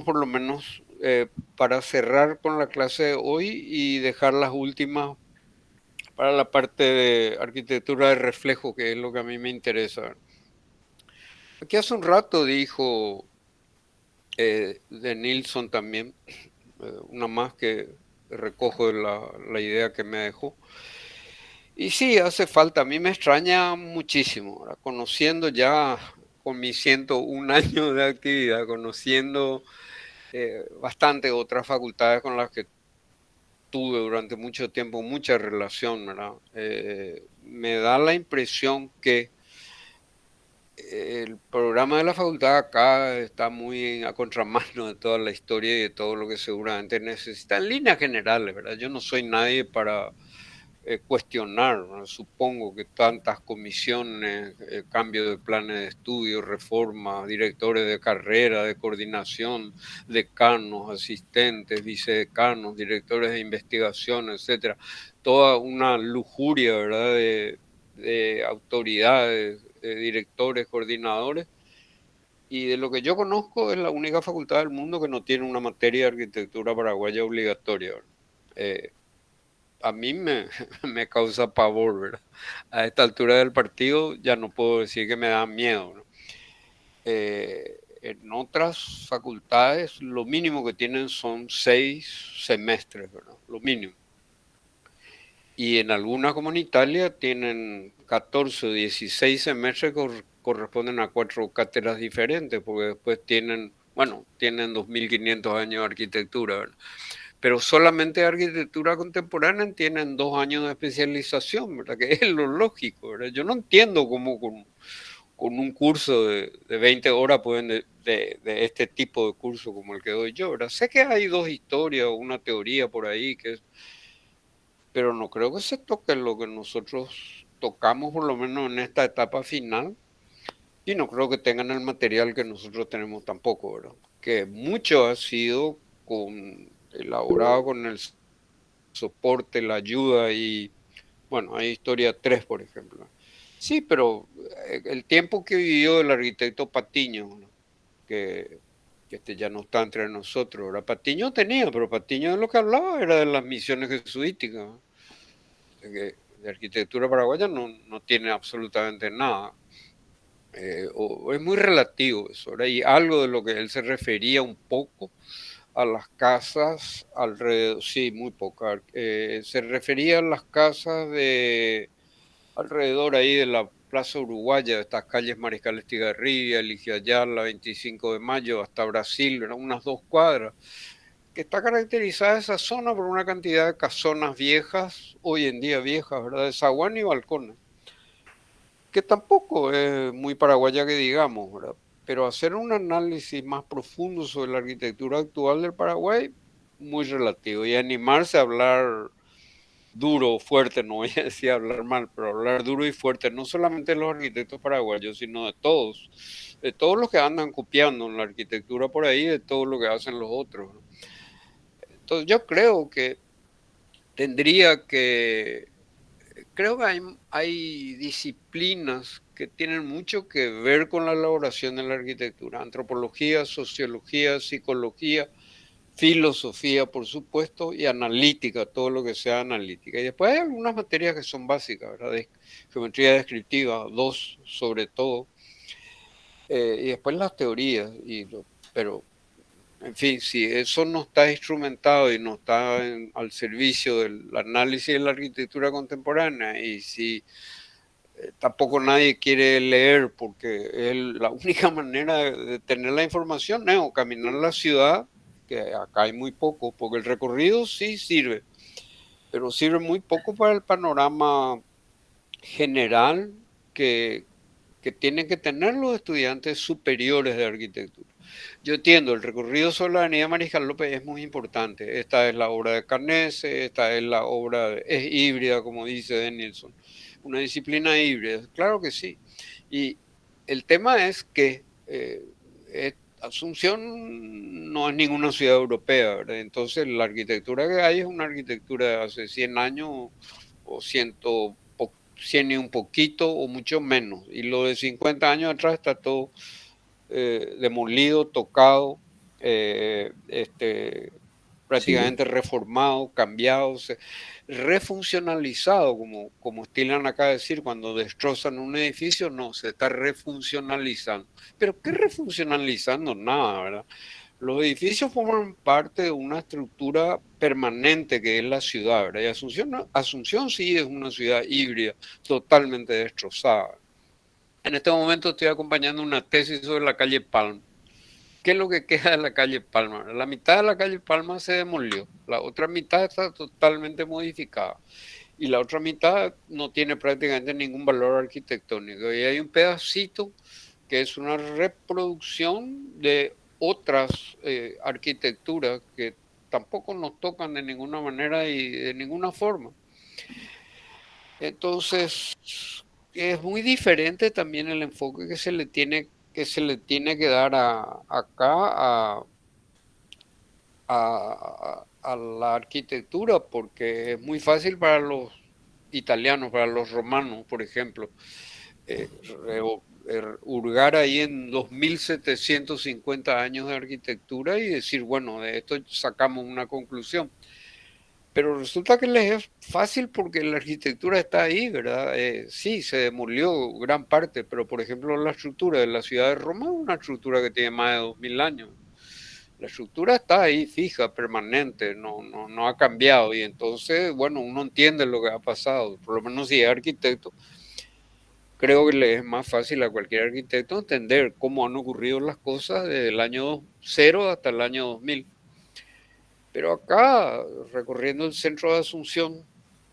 por lo menos para cerrar con la clase de hoy y dejar las últimas para la parte de arquitectura de reflejo, que es lo que a mí me interesa. Aquí hace un rato dijo de Nilsson también, una más que recojo de la idea que me dejó. Y sí, hace falta, a mí me extraña muchísimo, ¿verdad? Conociendo ya con mis 101 años de actividad, conociendo bastante otras facultades con las que tuve durante mucho tiempo mucha relación, ¿verdad? Me da la impresión que el programa de la facultad acá está muy a contramano de toda la historia y de todo lo que seguramente necesita en líneas generales, ¿verdad? Yo no soy nadie para cuestionar, ¿no? Supongo que tantas comisiones, cambio de planes de estudio, reformas, directores de carrera, de coordinación, decanos, asistentes, vicedecanos, directores de investigación, etcétera, toda una lujuria, ¿verdad? De autoridades, de directores, coordinadores. Y de lo que yo conozco es la única facultad del mundo que no tiene una materia de arquitectura paraguaya obligatoria, ¿verdad? Eh, a mí me, me causa pavor, ¿verdad? A esta altura del partido ya no puedo decir que me da miedo, ¿no? En otras facultades lo mínimo que tienen son 6 semestres, ¿verdad? Lo mínimo. Y en algunas como en Italia tienen 14 o 16 semestres que corresponden a 4 cátedras diferentes, porque después tienen, bueno, tienen 2500 años de arquitectura, ¿verdad? Pero solamente de arquitectura contemporánea tienen 2 años de especialización, ¿verdad? Que es lo lógico, ¿verdad? Yo no entiendo cómo con un curso de 20 horas pueden de este tipo de curso como el que doy yo, ¿verdad? Sé que hay dos historias o una teoría por ahí, pero no creo que se toque lo que nosotros tocamos, por lo menos en esta etapa final, y no creo que tengan el material que nosotros tenemos tampoco, ¿verdad? Que mucho ha sido elaborado con el soporte, la ayuda y, bueno, hay historia 3 por ejemplo. Sí, pero el tiempo que vivió el arquitecto Patiño, ¿no? que, que este ya no está entre nosotros, ahora Patiño tenía, pero Patiño de lo que hablaba era de las misiones jesuíticas, ¿no? De arquitectura paraguaya no tiene absolutamente nada. O es muy relativo eso, ¿verdad? Y algo de lo que él se refería un poco a las casas alrededor, sí, muy poca. Se refería a las casas de alrededor ahí de la Plaza Uruguaya, de estas calles Mariscal Estigarribia, Eligio Ayala, 25 de Mayo, hasta Brasil, eran unas 2 cuadras, que está caracterizada esa zona por una cantidad de casonas viejas, hoy en día viejas, ¿verdad? De zaguán y balcones, que tampoco es muy paraguaya que digamos, ¿verdad? Pero hacer un análisis más profundo sobre la arquitectura actual del Paraguay, muy relativo. Y animarse a hablar duro, fuerte, no voy a decir hablar mal, pero hablar duro y fuerte, no solamente de los arquitectos paraguayos, sino de todos los que andan copiando en la arquitectura por ahí, de todo lo que hacen los otros, ¿no? Entonces yo creo que tendría que creo que hay disciplinas que tienen mucho que ver con la elaboración de la arquitectura, antropología, sociología, psicología, filosofía, por supuesto, y analítica, todo lo que sea analítica. Y después hay algunas materias que son básicas, ¿verdad? De geometría descriptiva, dos sobre todo, y después las teorías, pero en fin, si eso no está instrumentado y no está al servicio del análisis de la arquitectura contemporánea, y si tampoco nadie quiere leer porque es la única manera de tener la información, es o caminar la ciudad, que acá hay muy poco, porque el recorrido sí sirve, pero sirve muy poco para el panorama general que, que tienen que tener los estudiantes superiores de arquitectura. Yo entiendo, el recorrido sobre la avenida Mariscal López es muy importante. Esta es la obra de Carnese, esta es la obra, es híbrida, como dice Danielson, una disciplina híbrida, claro que sí. Y el tema es que Asunción no es ninguna ciudad europea, ¿verdad? Entonces la arquitectura que hay es una arquitectura de hace 100 años o 100 y un poquito o mucho menos. Y lo de 50 años atrás está todo demolido, tocado. Sí, prácticamente reformado, cambiado, refuncionalizado, como estilan acá decir, cuando destrozan un edificio, no, se está refuncionalizando. Pero ¿qué refuncionalizando? Nada, ¿verdad? Los edificios forman parte de una estructura permanente que es la ciudad, ¿verdad? Y Asunción, Asunción sí es una ciudad híbrida, totalmente destrozada. En este momento estoy acompañando una tesis sobre la calle Palma. ¿Qué es lo que queda de la calle Palma? La mitad de la calle Palma se demolió, la otra mitad está totalmente modificada y la otra mitad no tiene prácticamente ningún valor arquitectónico. Y hay un pedacito que es una reproducción de otras arquitecturas que tampoco nos tocan de ninguna manera y de ninguna forma. Entonces, es muy diferente también el enfoque que se le tiene que dar acá a la arquitectura, porque es muy fácil para los italianos, para los romanos, por ejemplo, eh, hurgar ahí en 2750 años de arquitectura y decir, bueno, de esto sacamos una conclusión. Pero resulta que les es fácil porque la arquitectura está ahí, ¿verdad? Sí, se demolió gran parte, pero por ejemplo la estructura de la ciudad de Roma es una estructura que tiene más de 2000 años. La estructura está ahí fija, permanente, no ha cambiado y entonces, bueno, uno entiende lo que ha pasado, por lo menos si es arquitecto, creo que le es más fácil a cualquier arquitecto entender cómo han ocurrido las cosas desde el año cero hasta el año 2000. Pero acá, recorriendo el centro de Asunción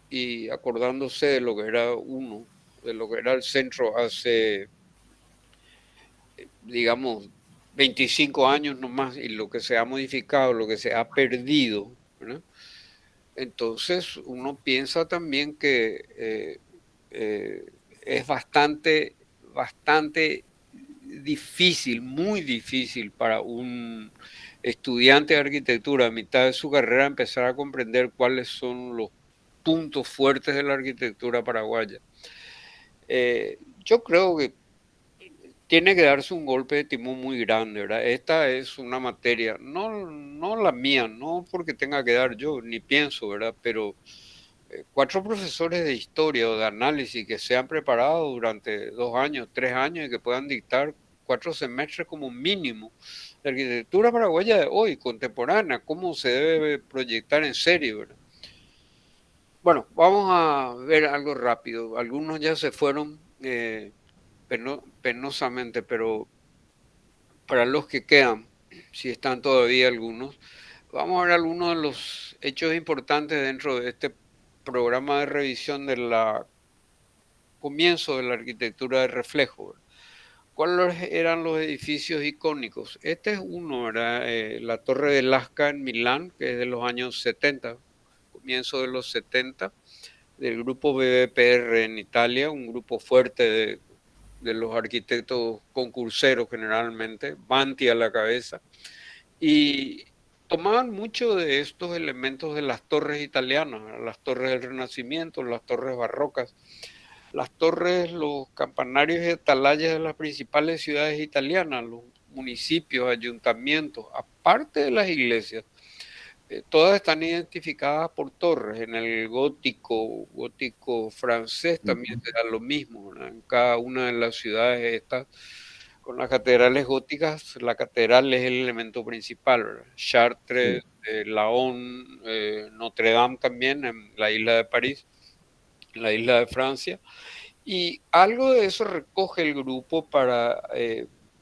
y acordándose de lo que era uno, de lo que era el centro hace, digamos, 25 años nomás y lo que se ha modificado, lo que se ha perdido, ¿verdad? Entonces uno piensa también que eh, es bastante difícil, muy difícil para un estudiante de arquitectura a mitad de su carrera empezar a comprender cuáles son los puntos fuertes de la arquitectura paraguaya. Yo creo que tiene que darse un golpe de timón muy grande, ¿verdad? Esta es una materia, no la mía, no porque tenga que dar yo, ni pienso, ¿verdad? Pero cuatro profesores de historia o de análisis que se han preparado durante 2 años, 3 años y que puedan dictar 4 semestres como mínimo. La arquitectura paraguaya de hoy, contemporánea, cómo se debe proyectar en serio, ¿verdad? Bueno, vamos a ver algo rápido. Algunos ya se fueron penosamente, pero para los que quedan, si están todavía algunos, vamos a ver algunos de los hechos importantes dentro de este programa de revisión de la comienzo de la arquitectura de reflejo. ¿Verdad? ¿Cuáles eran los edificios icónicos? Este es uno, ¿verdad? La Torre de Lasca en Milán, que es de los años 70, comienzo de los 70, del grupo BBPR en Italia, un grupo fuerte de los arquitectos concurseros generalmente, Banti a la cabeza, y tomaban mucho de estos elementos de las torres italianas, las torres del Renacimiento, las torres barrocas, las torres, los campanarios y atalayas de las principales ciudades italianas, los municipios, ayuntamientos, aparte de las iglesias. Todas están identificadas por torres. En el gótico francés también ujú, se da lo mismo, ¿verdad? En cada una de las ciudades estas, con las catedrales góticas, la catedral es el elemento principal, ¿verdad? Chartres, sí, Laon, Notre Dame también, en la isla de París, en la isla de Francia. Y algo de eso recoge el grupo para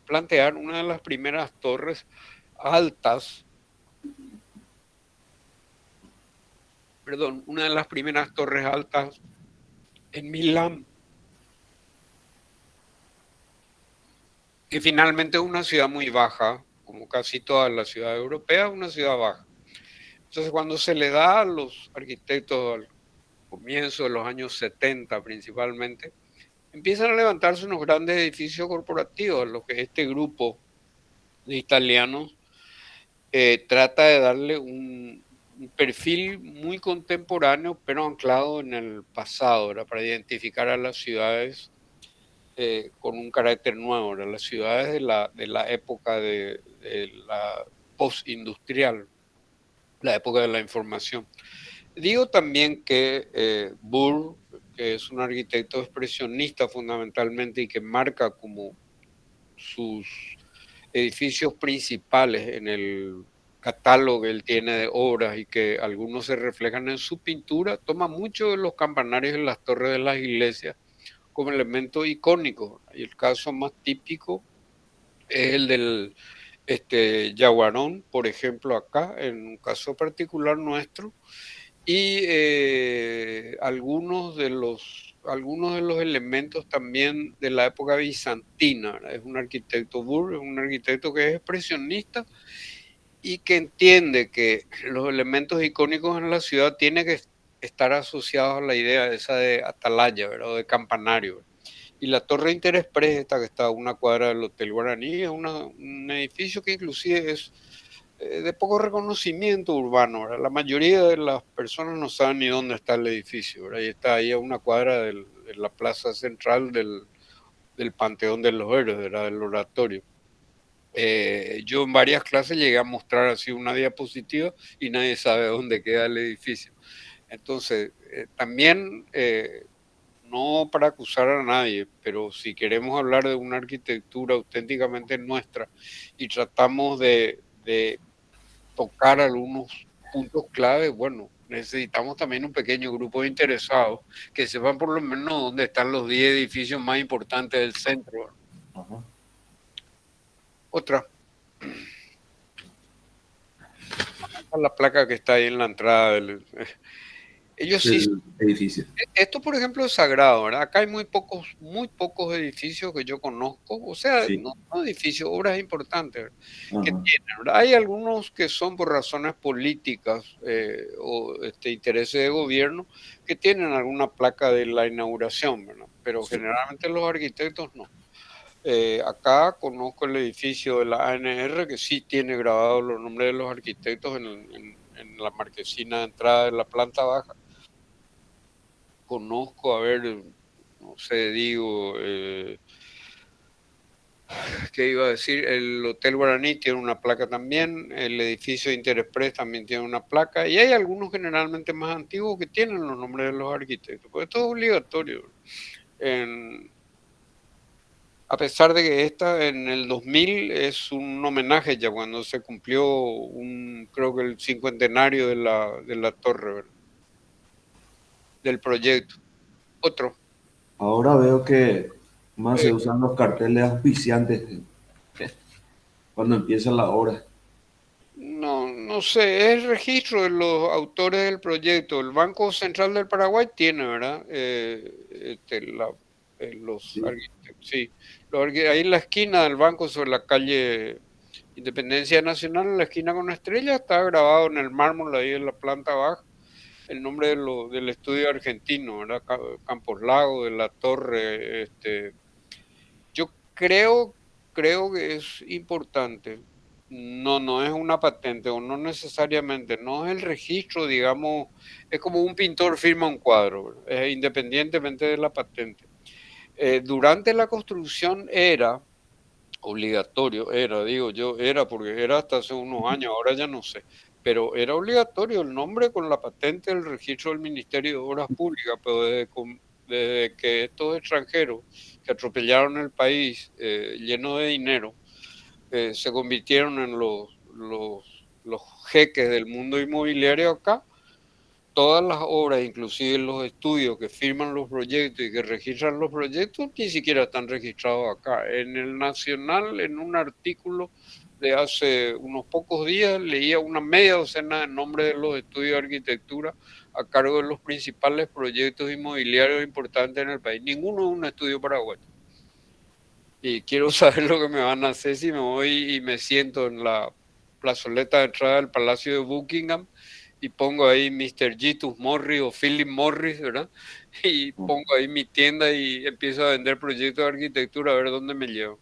plantear una de las primeras torres altas, perdón, una de las primeras torres altas en Milán, que finalmente es una ciudad muy baja, como casi todas las ciudades europeas, una ciudad baja. Entonces, cuando se le da a los arquitectos al comienzo de los años 70 principalmente, empiezan a levantarse unos grandes edificios corporativos, a los que este grupo de italianos trata de darle un perfil muy contemporáneo, pero anclado en el pasado, ¿verdad? Para identificar a las ciudades con un carácter nuevo, ¿verdad? Las ciudades de la época de la postindustrial, la época de la información. Digo también que Burr, que es un arquitecto expresionista fundamentalmente y que marca como sus edificios principales en el catálogo que él tiene de obras y que algunos se reflejan en su pintura, toma mucho de los campanarios en las torres de las iglesias como elemento icónico. Y el caso más típico es el del Yaguarón, por ejemplo, acá, en un caso particular nuestro, y algunos de los elementos también de la época bizantina, ¿verdad? Es un arquitecto Burr, es un arquitecto que es expresionista y que entiende que los elementos icónicos en la ciudad tienen que estar asociados a la idea esa de atalaya, ¿verdad? O de campanario. Y la Torre Interexpress, esta que está a una cuadra del Hotel Guaraní, es un edificio que inclusive es de poco reconocimiento urbano, ¿verdad? La mayoría de las personas no saben ni dónde está el edificio, ¿verdad? Y está ahí a una cuadra de la plaza central del Panteón de los Héroes, ¿verdad? Del oratorio. Yo en varias clases llegué a mostrar así una diapositiva y nadie sabe dónde queda el edificio. Entonces, también, no para acusar a nadie, pero si queremos hablar de una arquitectura auténticamente nuestra y tratamos de tocar algunos puntos clave, bueno, necesitamos también un pequeño grupo de interesados que sepan por lo menos dónde están los 10 edificios más importantes del centro. Ajá. Otra, la placa que está ahí en la entrada ellos sí. Del edificio. Esto, por ejemplo, es sagrado, ¿verdad? Acá hay muy pocos edificios que yo conozco, o sea, Sí. no edificios, obras importantes, ¿verdad? Que Ajá. tienen, ¿verdad? Hay algunos que son por razones políticas o intereses de gobierno que tienen alguna placa de la inauguración, ¿verdad? Pero Sí. generalmente los arquitectos no. Acá conozco el edificio de la ANR que sí tiene grabados los nombres de los arquitectos en la marquesina de entrada de la planta baja. Conozco, a ver, no sé, digo, ¿qué iba a decir? El Hotel Guaraní tiene una placa también, el edificio Interexpress también tiene una placa, y hay algunos generalmente más antiguos que tienen los nombres de los arquitectos, porque esto es obligatorio. En- a pesar de que esta en el 2000 es un homenaje ya cuando se cumplió creo que el cincuentenario de la torre, ¿verdad? Del proyecto. Otro. Ahora veo que más se eh, usan los carteles auspiciantes cuando empieza la obra. No sé, es registro de los autores del proyecto. El Banco Central del Paraguay tiene, ¿verdad? Los Sí. arquitectos, sí. Ahí en la esquina del banco, sobre la calle Independencia Nacional, en la esquina con una estrella, está grabado en el mármol ahí en la planta baja el nombre del estudio argentino, ¿verdad? Campos Lago, de la Torre. Yo creo que es importante. No es una patente o no necesariamente, no es el registro, digamos, es como un pintor firma un cuadro, ¿verdad? Independientemente de la patente. Durante la construcción era obligatorio, digo yo, era porque era hasta hace unos años, ahora ya no sé, pero era obligatorio el nombre con la patente del registro del Ministerio de Obras Públicas, pero desde que estos extranjeros que atropellaron el país lleno de dinero, se convirtieron en los jeques del mundo inmobiliario acá, todas las obras, inclusive los estudios que firman los proyectos y que registran los proyectos, ni siquiera están registrados acá. En el Nacional, en un artículo de hace unos pocos días, leía una media docena de nombres de los estudios de arquitectura a cargo de los principales proyectos inmobiliarios importantes en el país. Ninguno es un estudio paraguayo. Y quiero saber lo que me van a hacer si me voy y me siento en la plazoleta de entrada del Palacio de Buckingham y pongo ahí Mr. Gitus Morris o Philip Morris, ¿verdad? Y pongo ahí mi tienda y empiezo a vender proyectos de arquitectura a ver dónde me llevo.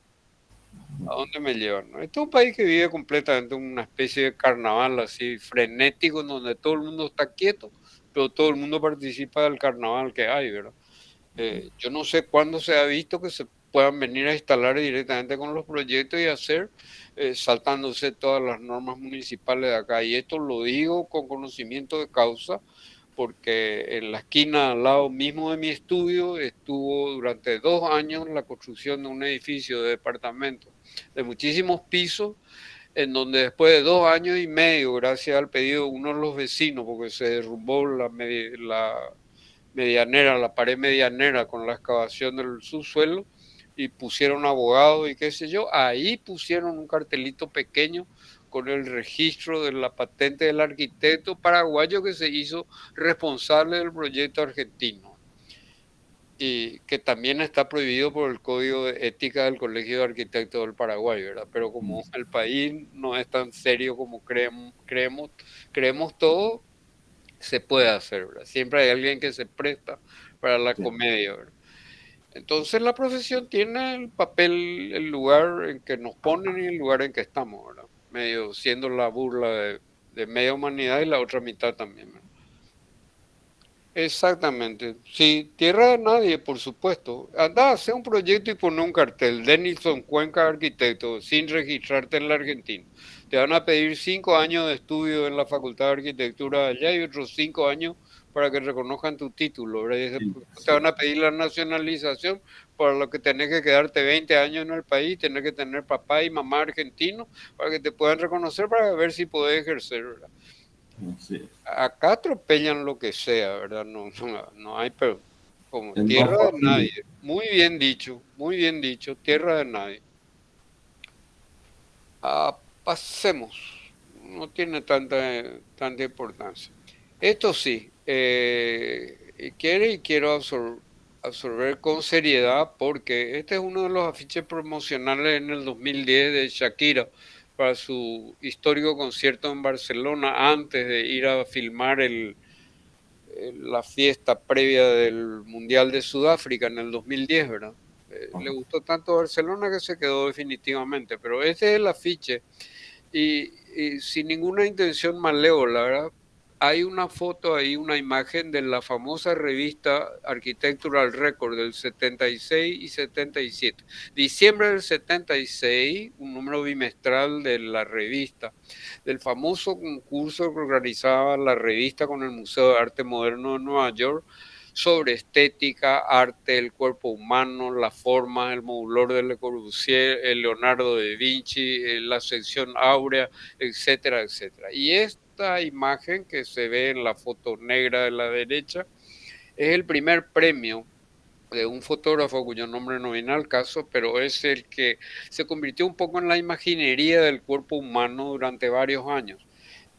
¿A dónde me llevan? ¿No? Este es un país que vive completamente una especie de carnaval así frenético, en donde todo el mundo está quieto, pero todo el mundo participa del carnaval que hay, ¿verdad? Yo no sé cuándo se ha visto que puedan venir a instalar directamente con los proyectos y hacer saltándose todas las normas municipales de acá. Y esto lo digo con conocimiento de causa, porque en la esquina al lado mismo de mi estudio estuvo durante 2 años la construcción de un edificio de departamentos de muchísimos pisos, en donde después de 2 años y medio, gracias al pedido de uno de los vecinos, porque se derrumbó la medianera, la pared medianera con la excavación del subsuelo, y pusieron abogados y qué sé yo, ahí pusieron un cartelito pequeño con el registro de la patente del arquitecto paraguayo que se hizo responsable del proyecto argentino, y que también está prohibido por el Código de Ética del Colegio de Arquitectos del Paraguay, ¿verdad? Pero como el país no es tan serio como creemos todo, se puede hacer, ¿verdad? Siempre hay alguien que se presta para la Sí. comedia, ¿verdad? Entonces la profesión tiene el papel, el lugar en que nos ponen y el lugar en que estamos, ¿verdad? Medio siendo la burla de media humanidad y la otra mitad también, ¿verdad? Exactamente. Sí, tierra de nadie, por supuesto. Anda, hace un proyecto y pone un cartel. Denilson Cuenca Arquitecto, sin registrarte en la Argentina. Te van a pedir 5 años de estudio en la Facultad de Arquitectura allá y otros 5 años para que reconozcan tu título, ¿verdad? Y después te van a pedir la nacionalización, para lo que tenés que quedarte 20 años en el país, tenés que tener papá y mamá argentinos para que te puedan reconocer, para ver si podés ejercer, ¿verdad? Sí. Acá atropellan lo que sea, ¿verdad? No hay, pero como Es más tierra de nadie. fácil. Muy bien dicho, tierra de nadie. Pasemos, no tiene tanta importancia. Esto sí, quiero absorber con seriedad, porque este es uno de los afiches promocionales en el 2010 de Shakira para su histórico concierto en Barcelona, antes de ir a filmar la fiesta previa del Mundial de Sudáfrica en el 2010, ¿verdad? Le gustó tanto Barcelona que se quedó definitivamente, pero ese es el afiche, y sin ninguna intención malévola, ¿verdad? Hay una foto ahí, una imagen de la famosa revista Architectural Record del 76 y 77. Diciembre del 76, un número bimestral de la revista, del famoso concurso que organizaba la revista con el Museo de Arte Moderno de Nueva York, sobre estética, arte, el cuerpo humano, la forma, el modulor de Le Corbusier, el Leonardo da Vinci, la sección áurea, etcétera, etcétera. Y esta imagen que se ve en la foto negra de la derecha es el primer premio de un fotógrafo cuyo nombre no viene al caso, pero es el que se convirtió un poco en la imaginería del cuerpo humano durante varios años.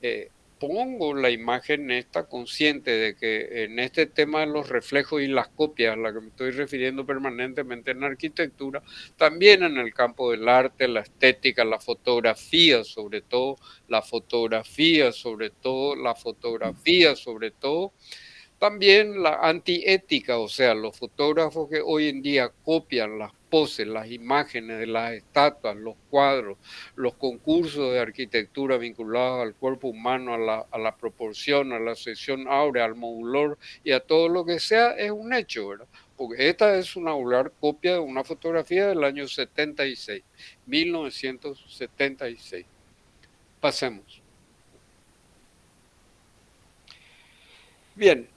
Eh, Pongo la imagen esta consciente de que en este tema de los reflejos y las copias, a la que me estoy refiriendo permanentemente en arquitectura, también en el campo del arte, la estética, la fotografía sobre todo, la fotografía sobre todo, la fotografía sobre todo, también la antiética, o sea, los fotógrafos que hoy en día copian las poses, las imágenes de las estatuas, los cuadros, los concursos de arquitectura vinculados al cuerpo humano, a la proporción, a la sección áurea, al modulor y a todo lo que sea, es un hecho, ¿verdad? Porque esta es una vulgar copia de una fotografía del año 76, 1976. Pasemos. Bien,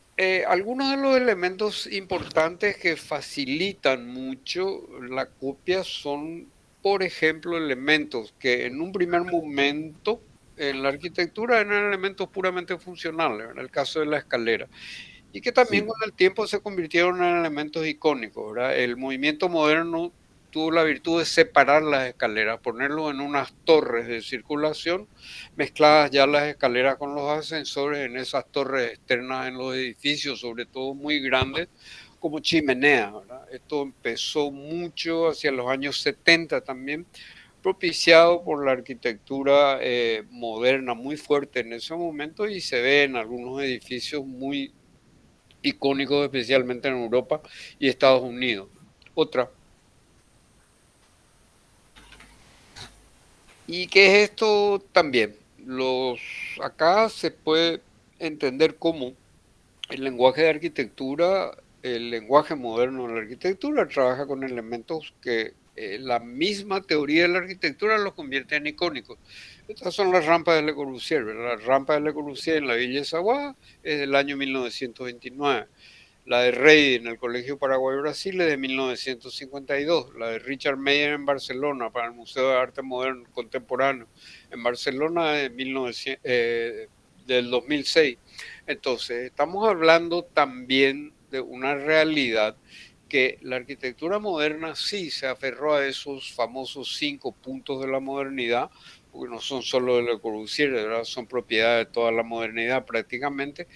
algunos de los elementos importantes que facilitan mucho la copia son, por ejemplo, elementos que en un primer momento en la arquitectura eran elementos puramente funcionales, en el caso de la escalera, y que también Sí. con el tiempo se convirtieron en elementos icónicos, ¿verdad? El movimiento moderno tuvo la virtud de separar las escaleras, ponerlo en unas torres de circulación, mezcladas ya las escaleras con los ascensores en esas torres externas en los edificios, sobre todo muy grandes, como chimeneas, ¿verdad? Esto empezó mucho hacia los años 70 también, propiciado por la arquitectura moderna muy fuerte en ese momento, y se ve en algunos edificios muy icónicos, especialmente en Europa y Estados Unidos. Otra. ¿Y qué es esto también? Acá se puede entender cómo el lenguaje de arquitectura el lenguaje moderno de la arquitectura trabaja con elementos que la misma teoría de la arquitectura los convierte en icónicos. Estas son las rampas de Le Corbusier, ¿verdad? La rampa de Le Corbusier en la Villa de Savoie es del año 1929. La de Rey en el Colegio Paraguay Brasil es de 1952. La de Richard Meyer en Barcelona para el Museo de Arte Moderno Contemporáneo en Barcelona es del 2006. Entonces, estamos hablando también de una realidad que la arquitectura moderna sí se aferró a esos famosos 5 puntos de la modernidad, porque no son solo de Le Corbusier, ¿verdad? Son propiedad de toda la modernidad prácticamente,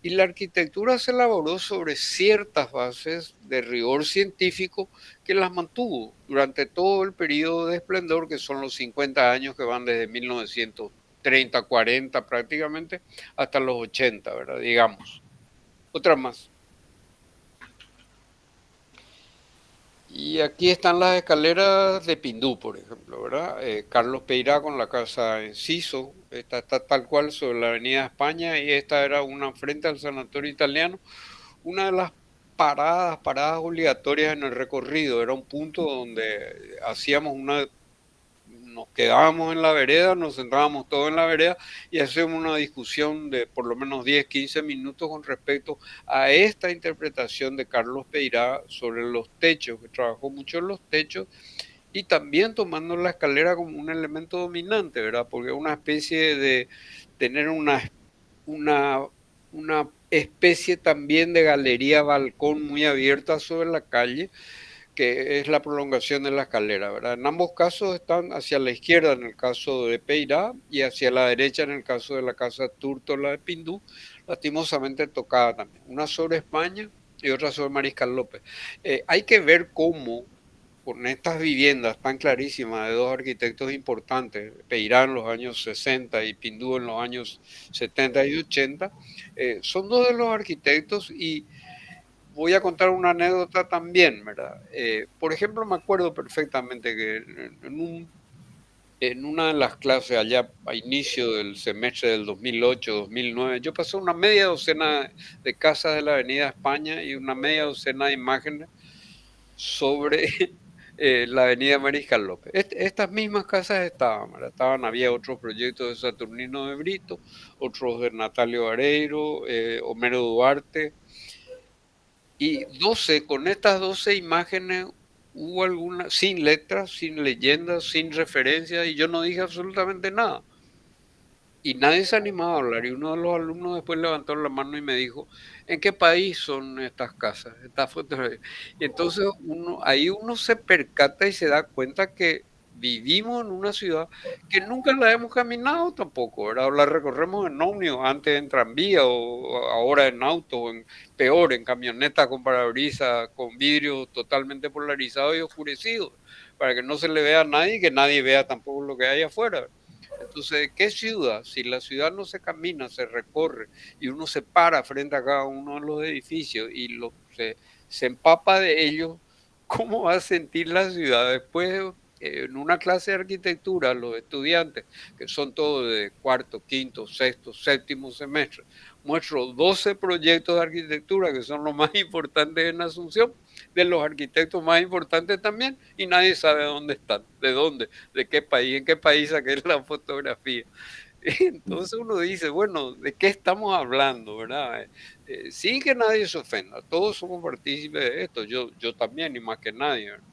y la arquitectura se elaboró sobre ciertas bases de rigor científico que las mantuvo durante todo el periodo de esplendor, que son los 50 años que van desde 1930, 40 prácticamente, hasta los 80, ¿verdad? Digamos. Otra más. Y aquí están las escaleras de Pindú, por ejemplo, ¿verdad? Carlos Peirá con la casa Enciso, esta está tal cual sobre la Avenida España y esta era una frente al Sanatorio Italiano, una de las paradas obligatorias en el recorrido, era un punto donde nos quedábamos en la vereda, nos sentábamos todos en la vereda y hacíamos una discusión de por lo menos 10, 15 minutos con respecto a esta interpretación de Carlos Peirá sobre los techos, que trabajó mucho en los techos y también tomando la escalera como un elemento dominante, ¿verdad? Porque es una especie de tener una, una especie también de galería balcón muy abierta sobre la calle, que es la prolongación de la escalera, ¿verdad? En ambos casos están hacia la izquierda en el caso de Peirá y hacia la derecha en el caso de la casa Túrtola de Pindú, lastimosamente tocada también. Una sobre España y otra sobre Mariscal López. Hay que ver cómo con estas viviendas tan clarísimas de dos arquitectos importantes, Peirá en los años 60 y Pindú en los años 70 y 80, son dos de los arquitectos y voy a contar una anécdota también, ¿verdad? Por ejemplo, me acuerdo perfectamente que en una de las clases allá a inicio del semestre del 2008-2009, yo pasé una media docena de casas de la Avenida España y una media docena de imágenes sobre la Avenida Mariscal López. Estas mismas casas estaban, ¿verdad? Había otros proyectos de Saturnino de Brito, otros de Natalio Vareiro, Homero Duarte, y 12, con estas 12 imágenes hubo algunas, sin letras, sin leyendas, sin referencias, y yo no dije absolutamente nada. Y nadie se animaba a hablar. Y uno de los alumnos después levantó la mano y me dijo, ¿en qué país son estas casas, estas fotografías? Y entonces ahí uno se percata y se da cuenta que vivimos en una ciudad que nunca la hemos caminado tampoco, ¿verdad? O la recorremos en ómnibus, antes en tranvía o ahora en auto, o peor, en camioneta con parabrisas, con vidrios totalmente polarizados y oscurecidos, para que no se le vea a nadie y que nadie vea tampoco lo que hay afuera. Entonces, ¿qué ciudad? Si la ciudad no se camina, se recorre y uno se para frente a cada uno de los edificios y se empapa de ellos, ¿cómo va a sentir la ciudad? Después, en una clase de arquitectura, los estudiantes, que son todos de cuarto, quinto, sexto, séptimo semestre, muestro 12 proyectos de arquitectura que son los más importantes en Asunción, de los arquitectos más importantes también, y nadie sabe dónde están, de dónde, de qué país, en qué país saqué la fotografía. Entonces uno dice, bueno, ¿de qué estamos hablando, verdad? Sin que nadie se ofenda, todos somos partícipes de esto, yo también, y más que nadie, ¿verdad?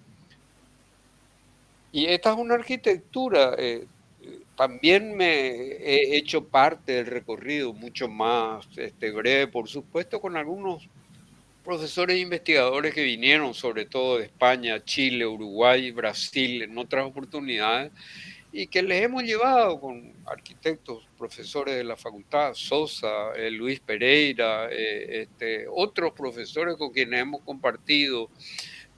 Y esta es una arquitectura, también me he hecho parte del recorrido, mucho más breve, por supuesto, con algunos profesores e investigadores que vinieron, sobre todo de España, Chile, Uruguay, Brasil, en otras oportunidades, y que les hemos llevado con arquitectos, profesores de la facultad, Sosa, Luis Pereira, otros profesores con quienes hemos compartido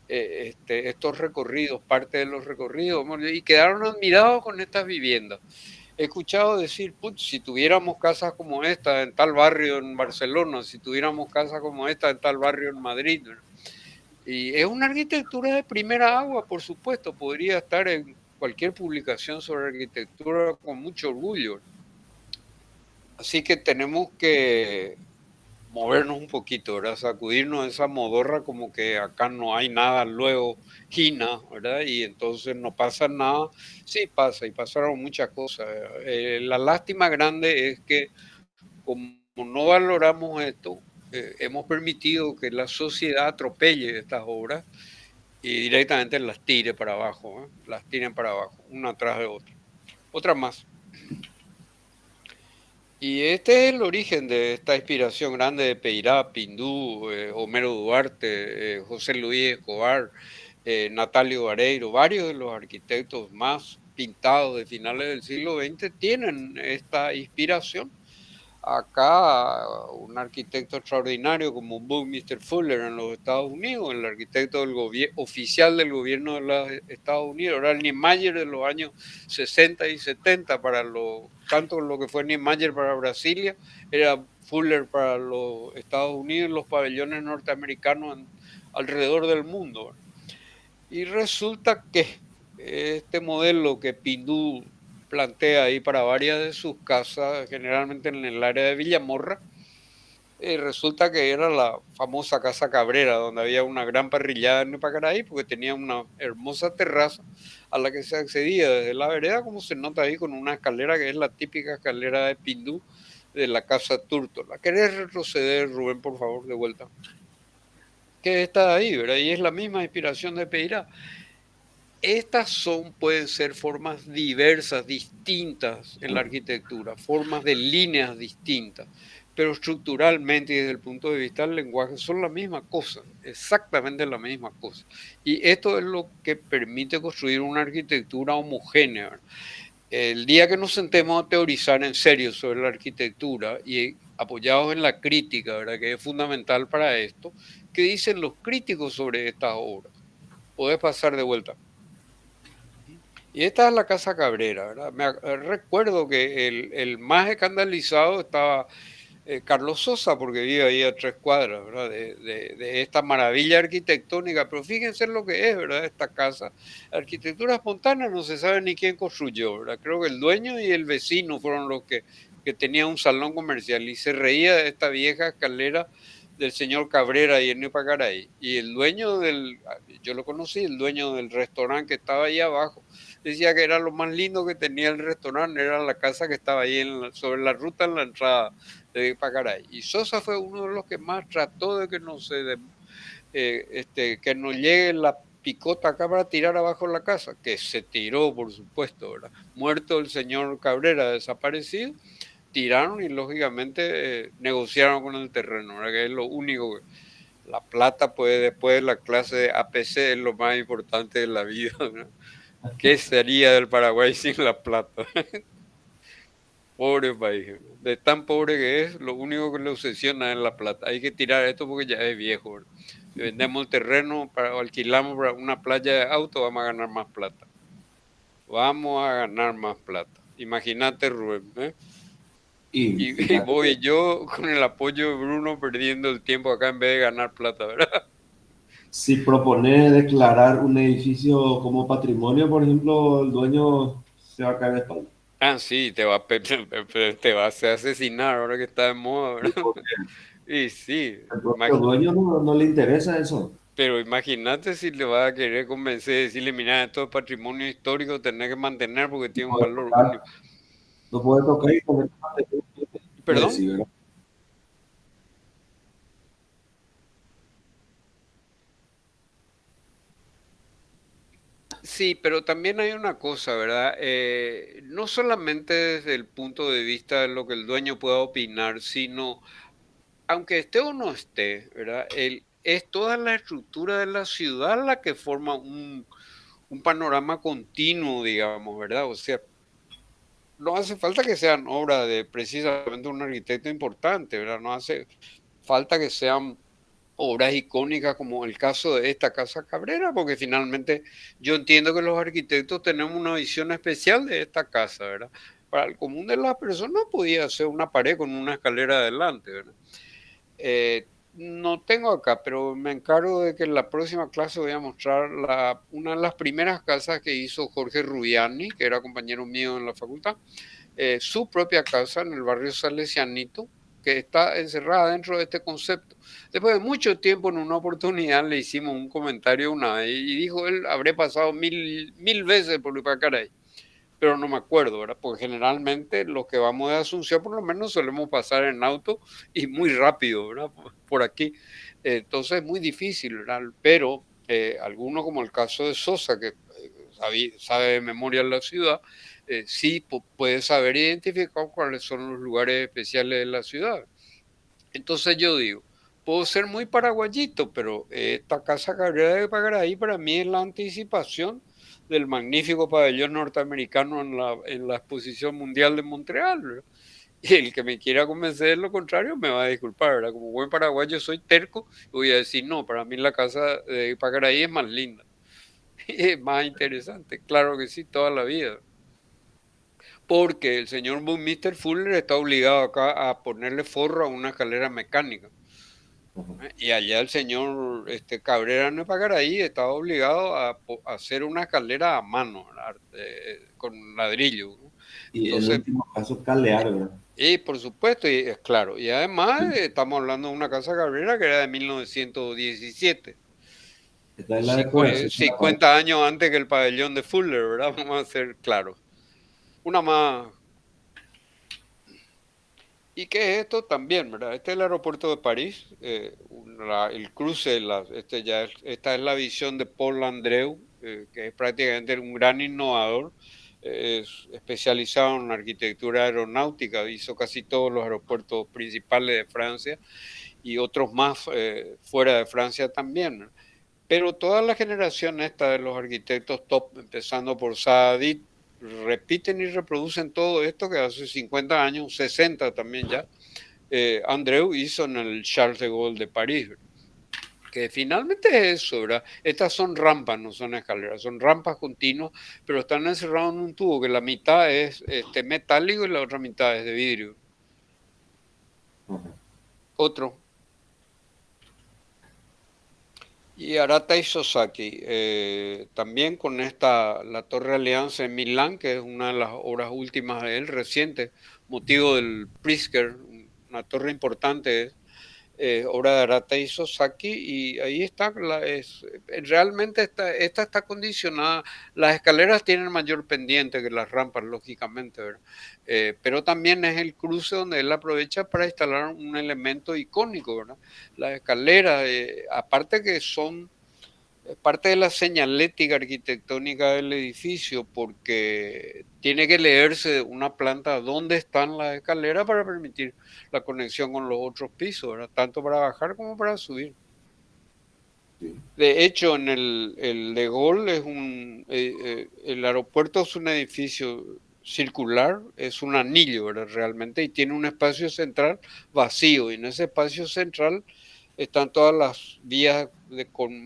estos recorridos, parte de los recorridos, y quedaron admirados con estas viviendas. He escuchado decir, putz, si tuviéramos casas como esta en tal barrio en Barcelona, si tuviéramos casas como esta en tal barrio en Madrid, ¿no? Y es una arquitectura de primera agua, por supuesto, podría estar en cualquier publicación sobre arquitectura con mucho orgullo. Así que tenemos que movernos un poquito, ¿verdad? Sacudirnos de esa modorra como que acá no hay nada luego, Gina, ¿verdad? Y entonces no pasa nada. Sí pasa y pasaron muchas cosas. La lástima grande es que como no valoramos esto, hemos permitido que la sociedad atropelle estas obras y directamente las tire para abajo, ¿eh? Las tiren para abajo, una tras de otra. Otra más. Y este es el origen de esta inspiración grande de Peirá, Pindú, Homero Duarte, José Luis Escobar, Natalio Vareiro, varios de los arquitectos más pintados de finales del siglo XX tienen esta inspiración. Acá un arquitecto extraordinario como Buckminster Fuller en los Estados Unidos, el arquitecto oficial del gobierno de los Estados Unidos, era el Niemeyer de los años 60 y 70 tanto lo que fue Niemeyer para Brasilia, era Fuller para los Estados Unidos, los pabellones norteamericanos alrededor del mundo. Y resulta que este modelo que Pindú plantea ahí para varias de sus casas, generalmente en el área de Villamorra, resulta que era la famosa Casa Cabrera, donde había una gran parrillada en Nepacaraí, porque tenía una hermosa terraza a la que se accedía desde la vereda, como se nota ahí, con una escalera que es la típica escalera de Pindú de la Casa Tórtola. ¿Querés retroceder, Rubén, por favor, de vuelta? Que está ahí, ¿verdad? Y es la misma inspiración de Peirá. Estas pueden ser formas diversas, distintas en la arquitectura, formas de líneas distintas, pero estructuralmente y desde el punto de vista del lenguaje son la misma cosa, exactamente la misma cosa. Y esto es lo que permite construir una arquitectura homogénea, ¿verdad? El día que nos sentemos a teorizar en serio sobre la arquitectura y apoyados en la crítica, ¿verdad?, que es fundamental para esto, ¿qué dicen los críticos sobre estas obras? Podés pasar de vuelta. Y esta es la Casa Cabrera, ¿verdad? Recuerdo que el más escandalizado estaba Carlos Sosa, porque vive ahí a 3 cuadras, ¿verdad? De esta maravilla arquitectónica. Pero fíjense en lo que es, ¿verdad? Esta casa. Arquitectura espontánea, no se sabe ni quién construyó, ¿verdad? Creo que el dueño y el vecino fueron los que tenían un salón comercial y se reía de esta vieja escalera del señor Cabrera y en Nepacaraí. Y el dueño yo lo conocí, el dueño del restaurante que estaba ahí abajo, decía que era lo más lindo que tenía el restaurante, era la casa que estaba ahí sobre la ruta en la entrada de Nepacaraí. Y Sosa fue uno de los que más trató de que que no llegue la picota acá para tirar abajo la casa, que se tiró, por supuesto, ¿verdad? Muerto el señor Cabrera, desaparecido, tiraron y lógicamente negociaron con el terreno, ¿verdad? Que es lo único que la plata, pues después de la clase de APC, es lo más importante de la vida, ¿verdad? ¿Qué sería del Paraguay sin la plata? Pobre país, ¿verdad? De tan pobre que es, lo único que le obsesiona es la plata. Hay que tirar esto porque ya es viejo, ¿verdad? Si vendemos el terreno o alquilamos para una playa de auto, vamos a ganar más plata. Vamos a ganar más plata. Imagínate, Rubén, ¿eh? Y Y fíjate voy que yo con el apoyo de Bruno perdiendo el tiempo acá en vez de ganar plata, ¿verdad? si propones declarar un edificio como patrimonio, por ejemplo, el dueño se va a caer de espalda. Ah, sí, te va a hacer asesinar ahora que está de moda, Sí, ¿verdad? porque Y sí, al propio dueño no le interesa eso. pero imagínate si le vas a querer convencer, decirle, mira, esto es patrimonio histórico, tenés que mantener porque No tiene un puede valor tocar, único. no puede tocar y poner ¿Perdón? sí, ¿verdad? Sí, pero también hay una cosa, ¿verdad? No solamente desde el punto de vista de lo que el dueño pueda opinar, sino, aunque esté o no esté, ¿verdad? Es toda la estructura de la ciudad la que forma un panorama continuo, digamos, ¿verdad? O sea, no hace falta que sean obras de precisamente un arquitecto importante, ¿verdad? No hace falta que sean obras icónicas como el caso de esta Casa Cabrera, porque finalmente yo entiendo que los arquitectos tenemos una visión especial de esta casa, ¿verdad? Para el común de las personas podía ser una pared con una escalera adelante, ¿verdad? No tengo acá, pero me encargo de que en la próxima clase voy a mostrar una de las primeras casas que hizo Jorge Rubiani, que era compañero mío en la facultad, su propia casa en el barrio Salesianito, que está encerrada dentro de este concepto. Después de mucho tiempo, en una oportunidad, le hicimos un comentario una vez y dijo, él habré pasado mil veces por Lipacaray, pero no me acuerdo, ¿verdad? Porque generalmente los que vamos de Asunción por lo menos solemos pasar en auto y muy rápido, ¿verdad? Por aquí. Entonces es muy difícil, ¿verdad? Pero alguno como el caso de Sosa, que sabe de memoria la ciudad, sí puede saber identificar cuáles son los lugares especiales de la ciudad. Entonces yo digo, puedo ser muy paraguayito, pero esta Casa Cabrera de Pagaray para mí es la anticipación del magnífico pabellón norteamericano en la Exposición Mundial de Montreal, ¿verdad? Y el que me quiera convencer de lo contrario me va a disculpar, ¿verdad? Como buen paraguayo soy terco y voy a decir, no, para mí la Casa de Pagaray es más linda y es más interesante. Claro que sí, toda la vida. Porque el señor Buckminster Fuller está obligado acá a ponerle forro a una escalera mecánica. Y allá el señor Cabrera no Pagaraí estaba obligado a hacer una escalera a mano, con ladrillo, ¿no? Y en Entonces, último caso, calear, ¿verdad? y por supuesto, y es claro. Y además estamos hablando de una casa Cabrera que era de 1917, Esta es la decoración de la pared. 50 años antes que el pabellón de Fuller, ¿verdad? Vamos a ser claros. Una más. ¿Y qué es esto también, verdad? Este es el aeropuerto de París, el cruce, esta es la visión de Paul Landreu, que es prácticamente un gran innovador, es especializado en arquitectura aeronáutica, hizo casi todos los aeropuertos principales de Francia y otros más fuera de Francia también, ¿no? Pero toda la generación esta de los arquitectos top, empezando por Saadit, repiten y reproducen todo esto que hace 50 años, 60 también ya, Andreu hizo en el Charles de Gaulle de París, ¿verdad? Que finalmente es eso, ¿verdad? Estas son rampas, no son escaleras, son rampas continuas, pero están encerrados en un tubo que la mitad es metálico y la otra mitad es de vidrio. Ajá. Otro. Y Arata Isozaki, también con la Torre Alianza en Milán, que es una de las obras últimas de él, reciente, motivo del Pritzker, una torre importante, obra de Arata Isozaki, y ahí está, realmente esta está condicionada, las escaleras tienen mayor pendiente que las rampas, lógicamente, ¿verdad? Pero también es el cruce donde él aprovecha para instalar un elemento icónico, ¿verdad? Las escaleras, aparte que son parte de la señalética arquitectónica del edificio, porque tiene que leerse una planta dónde están las escaleras para permitir la conexión con los otros pisos, ¿verdad? Tanto para bajar como para subir. Sí. De hecho, en el de Gaulle el aeropuerto es un edificio circular, es un anillo, ¿verdad? Realmente, y tiene un espacio central vacío, y en ese espacio central están todas las vías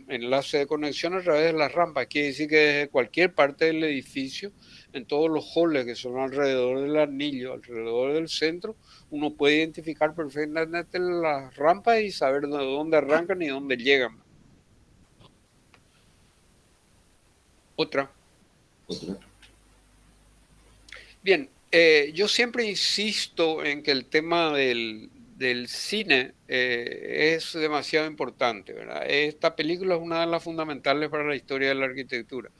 enlace de conexión a través de las rampas. Quiere decir que desde cualquier parte del edificio, en todos los halls que son alrededor del anillo, alrededor del centro, uno puede identificar perfectamente las rampas y saber de dónde arrancan y dónde llegan. Otra. Otra. Bien, yo siempre insisto en que el tema del cine es demasiado importante, ¿verdad? Esta película es una de las fundamentales para la historia de la arquitectura.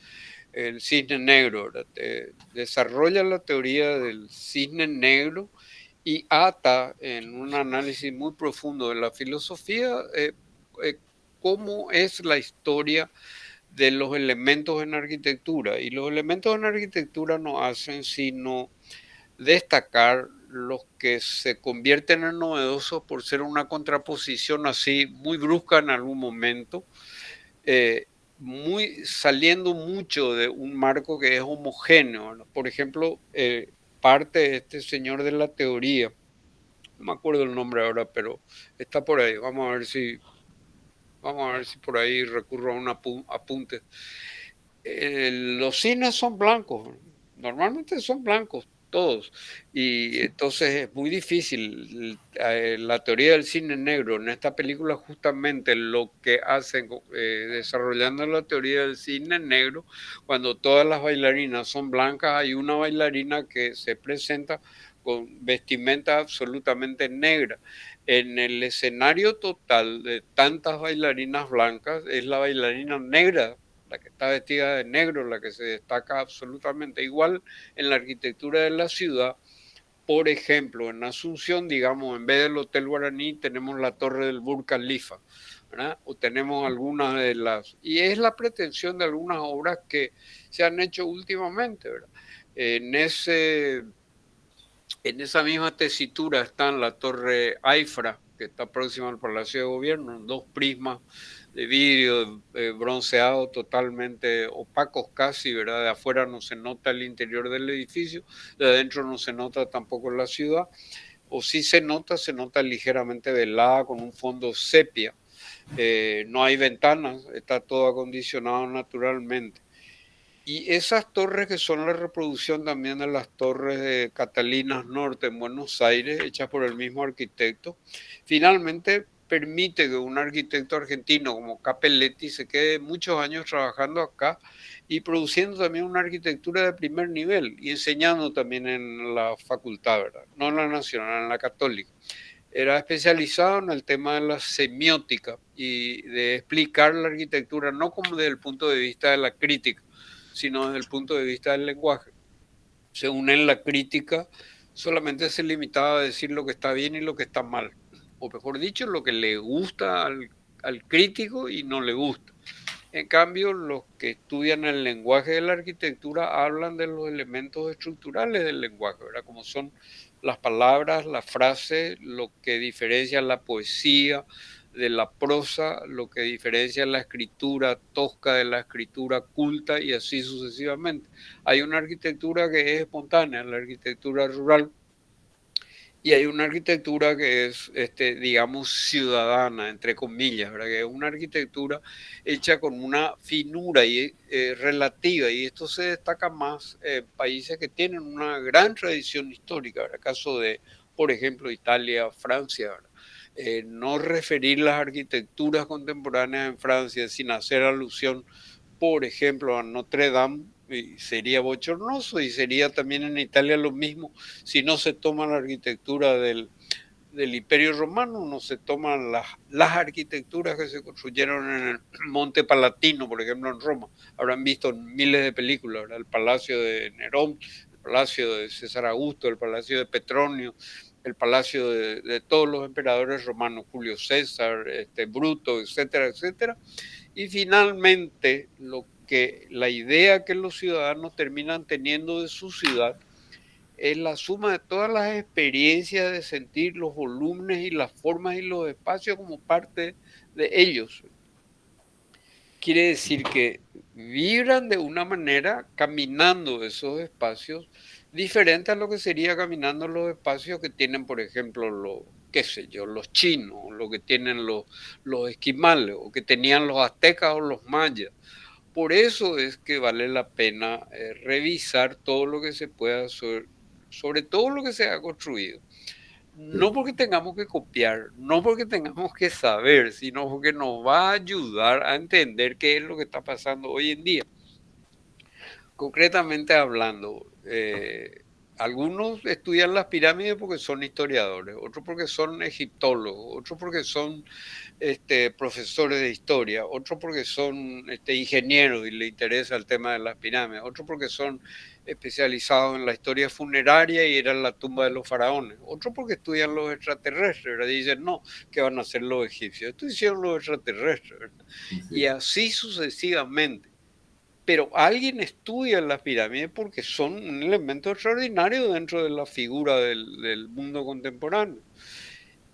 El cisne negro, ¿verdad? Desarrolla la teoría del cisne negro y ata en un análisis muy profundo de la filosofía eh, cómo es la historia de los elementos en arquitectura. Y los elementos en arquitectura no hacen sino destacar los que se convierten en novedosos por ser una contraposición así muy brusca en algún momento, eh, saliendo mucho de un marco que es homogéneo, ¿no? Por ejemplo, parte de este señor de la teoría, no me acuerdo el nombre ahora, pero está por ahí, vamos a ver si por ahí recurro a un apunte. Los cines son blancos, normalmente son blancos todos, y entonces es muy difícil. La teoría del cine negro en esta película justamente lo que hacen desarrollando la teoría del cine negro, cuando todas las bailarinas son blancas, hay una bailarina que se presenta con vestimenta absolutamente negra. En el escenario total de tantas bailarinas blancas, es la bailarina negra la que está vestida de negro, la que se destaca absolutamente. Igual en la arquitectura de la ciudad, por ejemplo, en Asunción, digamos, en vez del Hotel Guaraní, tenemos la Torre del Burj Khalifa, ¿verdad? O tenemos algunas de las... Y es la pretensión de algunas obras que se han hecho últimamente, ¿verdad? En ese, en esa misma tesitura está la Torre Aifra, que está próxima al Palacio de Gobierno, dos prismas de vidrio bronceado totalmente opacos casi, ¿verdad? De afuera no se nota el interior del edificio, de adentro no se nota tampoco la ciudad, o si se nota ligeramente velada con un fondo sepia. No hay ventanas, está todo acondicionado naturalmente. Y esas torres que son la reproducción también de las torres de Catalinas Norte en Buenos Aires, hechas por el mismo arquitecto, finalmente permite que un arquitecto argentino como Capelletti se quede muchos años trabajando acá y produciendo también una arquitectura de primer nivel y enseñando también en la facultad, ¿verdad? No en la nacional, en la católica. Era especializado en el tema de la semiótica y de explicar la arquitectura no como desde el punto de vista de la crítica, sino desde el punto de vista del lenguaje. Según él, la crítica solamente se limitaba a decir lo que está bien y lo que está mal, o mejor dicho, lo que le gusta al crítico y no le gusta. En cambio, los que estudian el lenguaje de la arquitectura hablan de los elementos estructurales del lenguaje, ¿verdad? Como son las palabras, las frases, lo que diferencia la poesía de la prosa, lo que diferencia la escritura tosca de la escritura culta y así sucesivamente. Hay una arquitectura que es espontánea, la arquitectura rural, y hay una arquitectura que es, digamos, ciudadana, entre comillas, ¿verdad? Que es una arquitectura hecha con una finura y, relativa, y esto se destaca más en países que tienen una gran tradición histórica, ¿verdad? Caso de, por ejemplo, Italia, Francia, ¿verdad? No referir las arquitecturas contemporáneas en Francia sin hacer alusión, por ejemplo, a Notre Dame, y sería bochornoso, y sería también en Italia lo mismo si no se toma la arquitectura del Imperio Romano, no se toman las arquitecturas que se construyeron en el Monte Palatino, por ejemplo, en Roma. Habrán visto miles de películas, ¿verdad? El Palacio de Nerón, el Palacio de César Augusto, el Palacio de Petronio, el palacio de todos los emperadores romanos, Julio César, Bruto, etcétera, etcétera. Y finalmente, la idea que los ciudadanos terminan teniendo de su ciudad es la suma de todas las experiencias de sentir los volúmenes y las formas y los espacios como parte de ellos. Quiere decir que vibran de una manera caminando esos espacios diferente a lo que sería caminando los espacios que tienen, por ejemplo, qué sé yo, los chinos, lo que tienen los esquimales, o que tenían los aztecas o los mayas. Por eso es que vale la pena revisar todo lo que se pueda sobre todo lo que se ha construido. No porque tengamos que copiar, no porque tengamos que saber, sino porque nos va a ayudar a entender qué es lo que está pasando hoy en día. Concretamente hablando, algunos estudian las pirámides porque son historiadores, otros porque son egiptólogos, otros porque son profesores de historia, otros porque son ingenieros y les interesa el tema de las pirámides, otros porque son especializados en la historia funeraria y eran la tumba de los faraones, otros porque estudian los extraterrestres, ¿verdad? Y dicen, no, ¿qué van a hacer los egipcios? Esto hicieron los extraterrestres, ¿verdad? Sí. Y así sucesivamente. Pero alguien estudia las pirámides porque son un elemento extraordinario dentro de la figura del mundo contemporáneo.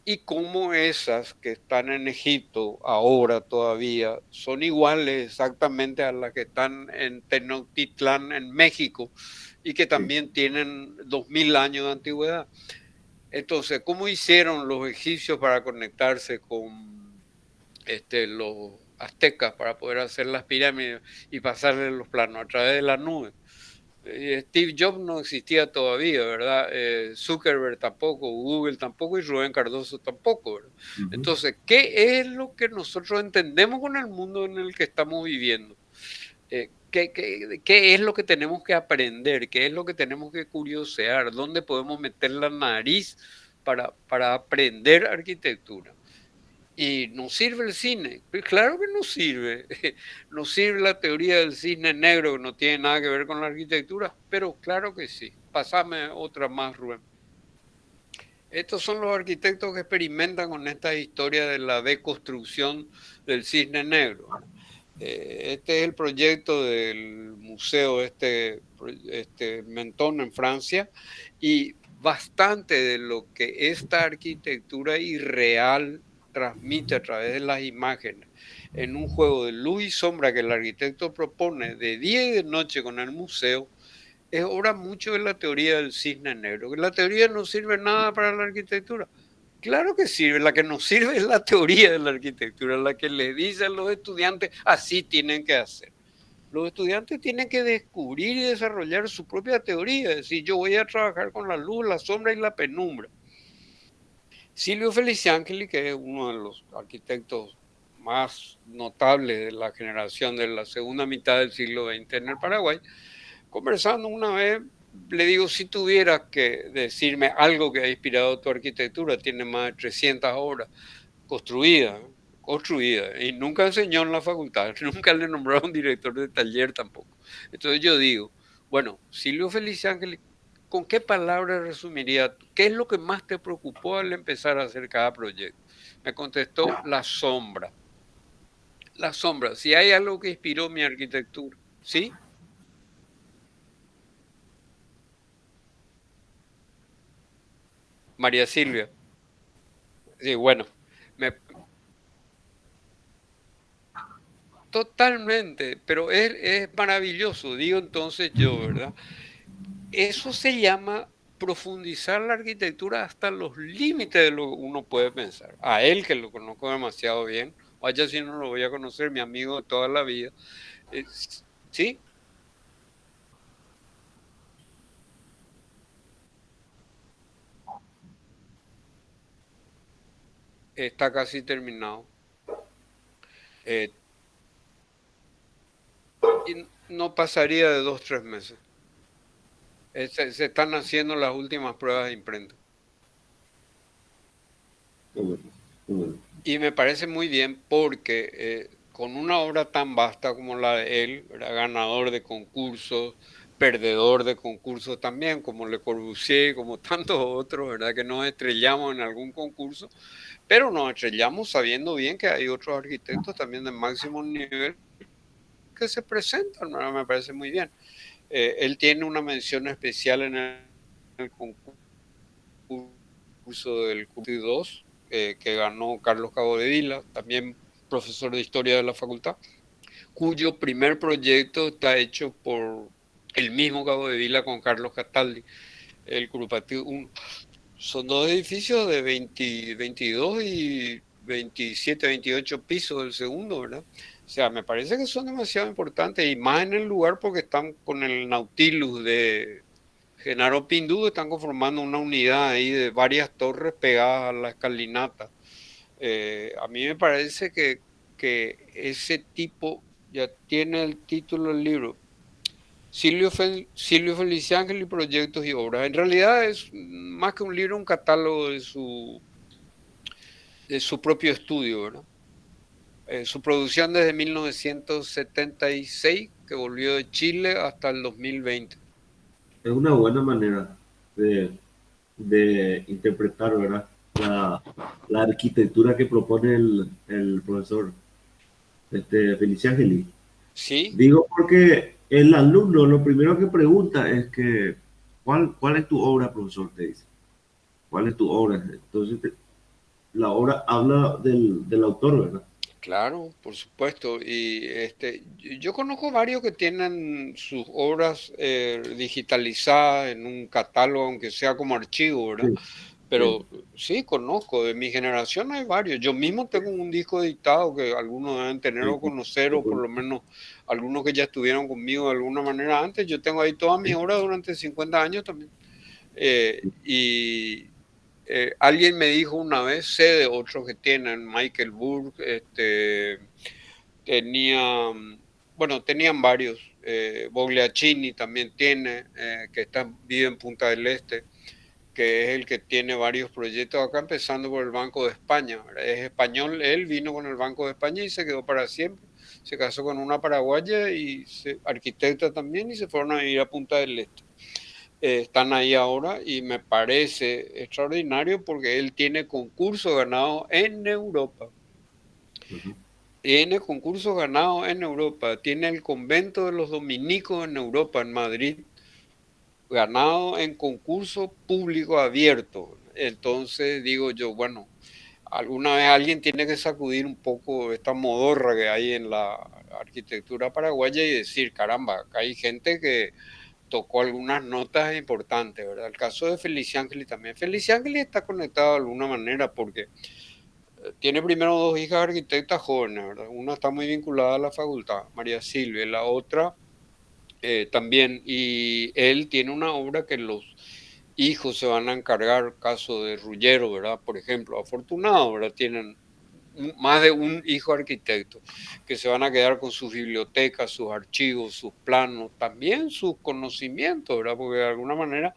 Y como esas que están en Egipto ahora todavía son iguales exactamente a las que están en Tenochtitlán en México y que también tienen 2000 años de antigüedad. Entonces, ¿cómo hicieron los egipcios para conectarse con los aztecas para poder hacer las pirámides y pasarle los planos a través de la nube? Steve Jobs no existía todavía, ¿verdad? Zuckerberg tampoco, Google tampoco y Rubén Cardoso tampoco, ¿verdad? Uh-huh. Entonces, ¿qué es lo que nosotros entendemos con el mundo en el que estamos viviendo? ¿Qué ¿Qué es lo que tenemos que aprender? ¿Qué es lo que tenemos que curiosear? ¿Dónde podemos meter la nariz para aprender arquitectura? Y no sirve el cine. Pues claro que no sirve. No sirve la teoría del cisne negro, que no tiene nada que ver con la arquitectura, pero claro que sí. Pasame otra más, Rubén. Estos son los arquitectos que experimentan con esta historia de la deconstrucción del cisne negro. Este es el proyecto del museo Menton en Francia, y bastante de lo que esta arquitectura irreal transmite a través de las imágenes en un juego de luz y sombra que el arquitecto propone de día y de noche con el museo, es obra mucho de la teoría del cisne negro, que la teoría no sirve nada para la arquitectura. Claro que sirve, la que nos sirve es la teoría de la arquitectura, la que les dice a los estudiantes, así tienen que hacer. Los estudiantes tienen que descubrir y desarrollar su propia teoría, es decir, yo voy a trabajar con la luz, la sombra y la penumbra. Silvio Feliciangeli, que es uno de los arquitectos más notables de la generación de la segunda mitad del siglo XX en el Paraguay, conversando una vez, le digo, si tuvieras que decirme algo que ha inspirado tu arquitectura, tiene más de 300 obras construidas, y nunca enseñó en la facultad, nunca le nombraron director de taller tampoco. Entonces yo digo, bueno, Silvio Feliciangeli, ¿con qué palabras resumiría? ¿Qué es lo que más te preocupó al empezar a hacer cada proyecto? Me contestó, la sombra. La sombra, si hay algo que inspiró mi arquitectura, ¿sí? María Silvia. Sí, bueno, me, totalmente, pero es maravilloso, digo entonces yo, ¿verdad? Eso se llama profundizar la arquitectura hasta los límites de lo que uno puede pensar. A él, que lo conozco demasiado bien, vaya si no lo voy a conocer, mi amigo de toda la vida, eh, sí, está casi terminado. Eh, y no pasaría de 2, 3 meses. Se están haciendo las últimas pruebas de imprenta. Qué bueno, qué bueno. Y me parece muy bien porque con una obra tan vasta como la de él, era ganador de concursos, perdedor de concursos también, como Le Corbusier, como tantos otros, ¿verdad? Que nos estrellamos en algún concurso, pero nos estrellamos sabiendo bien que hay otros arquitectos también de máximo nivel que se presentan, ¿verdad? Me parece muy bien. Él tiene una mención especial en el concurso del curso 2, que ganó Carlos Cabo de Vila, también profesor de historia de la facultad, cuyo primer proyecto está hecho por el mismo Cabo de Vila con Carlos Cataldi, el Curupati 1. Son dos edificios de 20, 22 y 27, 28 pisos del segundo, ¿verdad? O sea, me parece que son demasiado importantes, y más en el lugar porque están con el Nautilus de Genaro Pindú, están conformando una unidad ahí de varias torres pegadas a la escalinata. A mí me parece que ese tipo ya tiene el título del libro, Silvio Feliciangeli, Proyectos y Obras. En realidad es más que un libro, un catálogo de su propio estudio, ¿verdad? Su producción desde 1976, que volvió de Chile, hasta el 2020. Es una buena manera de, de interpretar, ¿verdad? La arquitectura que propone el profesor Felicia Angeli. ¿Sí? Digo porque el alumno lo primero que pregunta es que, ¿cuál es tu obra, profesor? Te dice, ¿cuál es tu obra? Entonces, la obra habla del autor, ¿verdad? Claro, por supuesto. Y yo conozco varios que tienen sus obras digitalizadas en un catálogo, aunque sea como archivo, ¿verdad? Sí, sí, Pero sí, conozco. De mi generación hay varios. Yo mismo tengo un disco editado que algunos deben tener sí, o conocer, sí, o por lo menos algunos que ya estuvieron conmigo de alguna manera antes. Yo tengo ahí todas mis obras durante 50 años también. Y alguien me dijo una vez, sé de otros que tienen, Michael Burke, tenía, bueno, tenían varios. Bogliacini también tiene, vive en Punta del Este, que es el que tiene varios proyectos acá, empezando por el Banco de España. ¿Verdad? Es español, él vino con el Banco de España y se quedó para siempre. Se casó con una paraguaya y arquitecta también, y se fueron a ir a Punta del Este. Están ahí ahora y me parece extraordinario porque él tiene concursos ganados en Europa. Tiene concursos ganados en Europa. Tiene el convento de los dominicos en Europa, en Madrid, ganado en concurso público abierto. Entonces digo yo, bueno, alguna vez alguien tiene que sacudir un poco esta modorra que hay en la arquitectura paraguaya y decir, caramba, acá hay gente que tocó algunas notas importantes, ¿verdad? El caso de Feliciángeli también. Feliciángeli está conectado de alguna manera porque tiene primero dos hijas arquitectas jóvenes, ¿verdad? Una está muy vinculada a la facultad, María Silvia, y la otra también, y él tiene una obra que los hijos se van a encargar, caso de Ruggiero, ¿verdad? Por ejemplo, afortunado, ¿verdad? Tienen más de un hijo arquitecto, que se van a quedar con sus bibliotecas, sus archivos, sus planos, también sus conocimientos, ¿verdad? Porque de alguna manera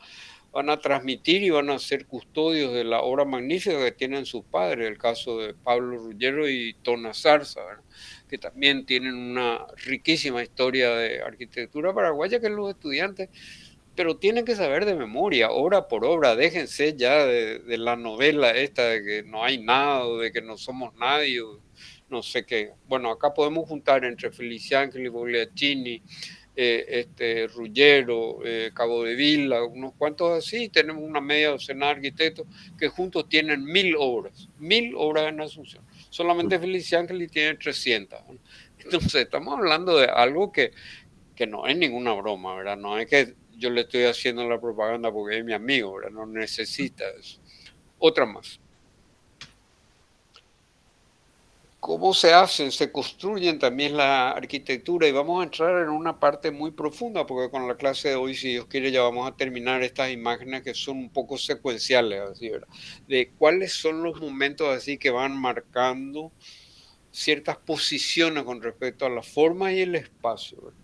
van a transmitir y van a ser custodios de la obra magnífica que tienen sus padres, el caso de Pablo Ruggiero y Tona Zarza, ¿verdad? Que también tienen una riquísima historia de arquitectura paraguaya que los estudiantes, pero tienen que saber de memoria, obra por obra, déjense ya de la novela esta de que no hay nada, o de que no somos nadie, o no sé qué. Bueno, acá podemos juntar entre Feliciángeli, Bogliacini, Ruggiero, Cabo de Vila, unos cuantos así, tenemos una media docena de arquitectos que juntos tienen 1000 obras en Asunción. Solamente Feliciángeli tiene 300. ¿No? Entonces, estamos hablando de algo que no es ninguna broma, ¿verdad? No es que yo le estoy haciendo la propaganda porque es mi amigo, ¿verdad? No necesita eso. Otra más. ¿Cómo se hacen? Se construyen también la arquitectura y vamos a entrar en una parte muy profunda porque con la clase de hoy, si Dios quiere, ya vamos a terminar estas imágenes que son un poco secuenciales, así, ¿verdad? De cuáles son los momentos así que van marcando ciertas posiciones con respecto a la forma y el espacio, ¿verdad?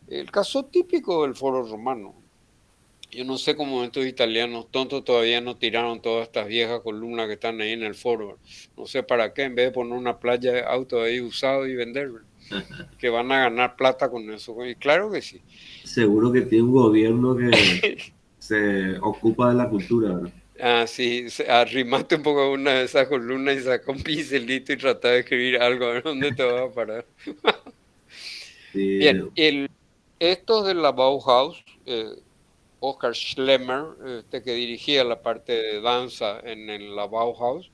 El caso típico del Foro Romano. Yo no sé cómo estos italianos tontos todavía no tiraron todas estas viejas columnas que están ahí en el foro. No sé para qué, en vez de poner una playa de autos ahí usado y vender, que van a ganar plata con eso. Y claro que sí. Seguro que tiene un gobierno que se ocupa de la cultura, ¿verdad? Ah, sí, arrimate un poco a una de esas columnas y saca un pincelito y trata de escribir algo, a ver dónde te vas a parar. Sí, Bien, estos de la Bauhaus, Oscar Schlemmer, que dirigía la parte de danza en la Bauhaus,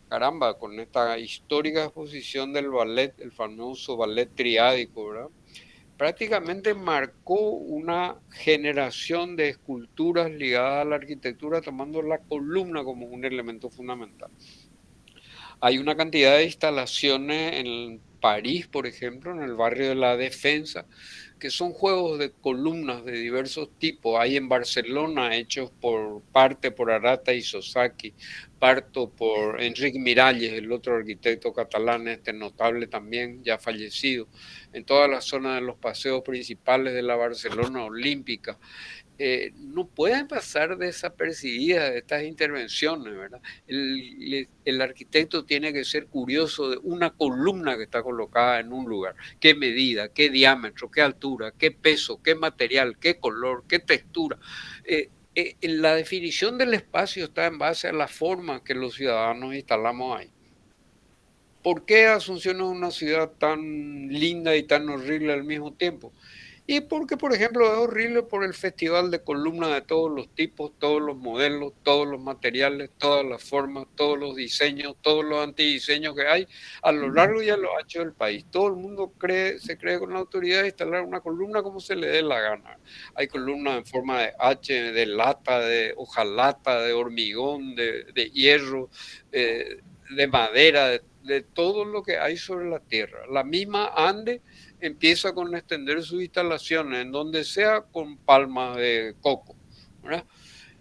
caramba, con esta histórica exposición del ballet, el famoso ballet triádico, ¿verdad? Prácticamente marcó una generación de esculturas ligadas a la arquitectura, tomando la columna como un elemento fundamental. Hay una cantidad de instalaciones en París, por ejemplo, en el barrio de la Defensa, que son juegos de columnas de diversos tipos. Hay en Barcelona hechos parte por Arata y Sosaki, parto por Enric Miralles, el otro arquitecto catalán, notable también, ya fallecido, en toda la zona de los paseos principales de la Barcelona olímpica. No pueden pasar desapercibidas estas intervenciones, ¿verdad? El arquitecto tiene que ser curioso de una columna que está colocada en un lugar. ¿Qué medida, qué diámetro, qué altura, qué peso, qué material, qué color, qué textura? La definición del espacio está en base a la forma que los ciudadanos instalamos ahí. ¿Por qué Asunción es una ciudad tan linda y tan horrible al mismo tiempo? Y porque, por ejemplo, es horrible por el festival de columnas de todos los tipos, todos los modelos, todos los materiales, todas las formas, todos los diseños, todos los antidiseños que hay a lo largo y a lo ancho del país. Todo el mundo se cree con la autoridad de instalar una columna como se le dé la gana. Hay columnas en forma de H, de lata, de hojalata, de hormigón, de hierro, de madera, de todo lo que hay sobre la tierra. La misma Ande empieza con extender sus instalaciones en donde sea con palmas de coco, ¿verdad?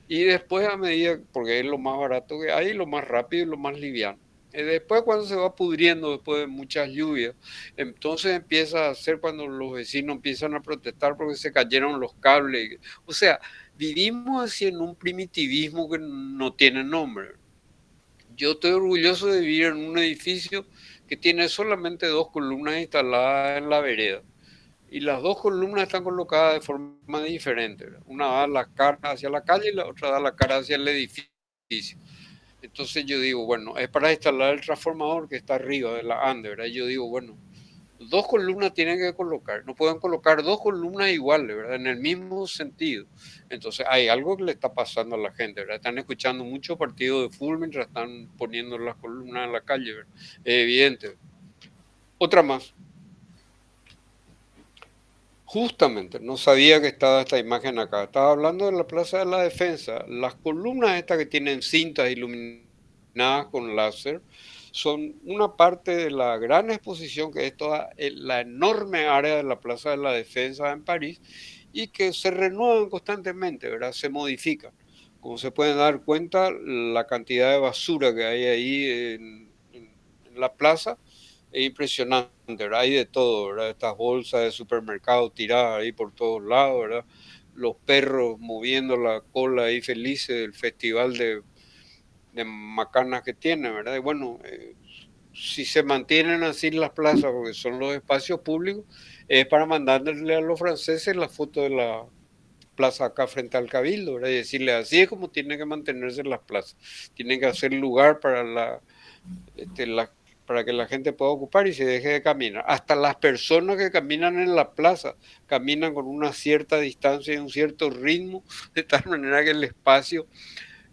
Y después a medida, porque es lo más barato que hay, lo más rápido y lo más liviano. Después cuando se va pudriendo, después de muchas lluvias, entonces empieza a ser cuando los vecinos empiezan a protestar porque se cayeron los cables. O sea, vivimos así en un primitivismo que no tiene nombre. Yo estoy orgulloso de vivir en un edificio que tiene solamente dos columnas instaladas en la vereda. Y las dos columnas están colocadas de forma diferente, ¿verdad? Una da la cara hacia la calle y la otra da la cara hacia el edificio. Entonces yo digo, bueno, es para instalar el transformador que está arriba de la ande, ¿verdad? Yo digo, bueno, dos columnas tienen que colocar, no pueden colocar dos columnas iguales, ¿verdad? En el mismo sentido. Entonces hay algo que le está pasando a la gente, ¿verdad? Están escuchando muchos partidos de fútbol mientras están poniendo las columnas en la calle, ¿verdad? Es evidente. Otra más. Justamente, no sabía que estaba esta imagen acá. Estaba hablando de la Plaza de la Defensa. Las columnas estas que tienen cintas iluminadas con láser son una parte de la gran exposición que es toda la enorme área de la Plaza de la Defensa en París y que se renuevan constantemente, ¿verdad? Se modifican. Como se pueden dar cuenta, la cantidad de basura que hay ahí en la plaza es impresionante, ¿verdad? Hay de todo, ¿verdad? Estas bolsas de supermercado tiradas ahí por todos lados, ¿verdad? Los perros moviendo la cola ahí felices del festival de macanas que tiene, ¿verdad? Y bueno, si se mantienen así las plazas, porque son los espacios públicos, es para mandarle a los franceses la foto de la plaza acá frente al Cabildo, ¿verdad? Y decirle, así es como tienen que mantenerse las plazas. Tienen que hacer lugar para para que la gente pueda ocupar y se deje de caminar. Hasta las personas que caminan en la plaza caminan con una cierta distancia y un cierto ritmo, de tal manera que el espacio,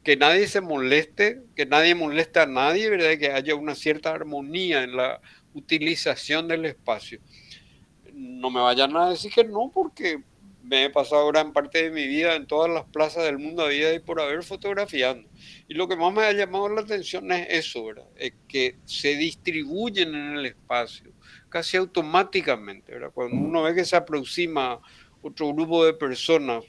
que nadie se moleste, que nadie moleste a nadie, ¿verdad? Que haya una cierta armonía en la utilización del espacio. No me vayan a decir que no, porque me he pasado gran parte de mi vida en todas las plazas del mundo había y por haber fotografiando. Y lo que más me ha llamado la atención es eso, ¿verdad? Es que se distribuyen en el espacio casi automáticamente, ¿verdad? Cuando uno ve que se aproxima otro grupo de personas,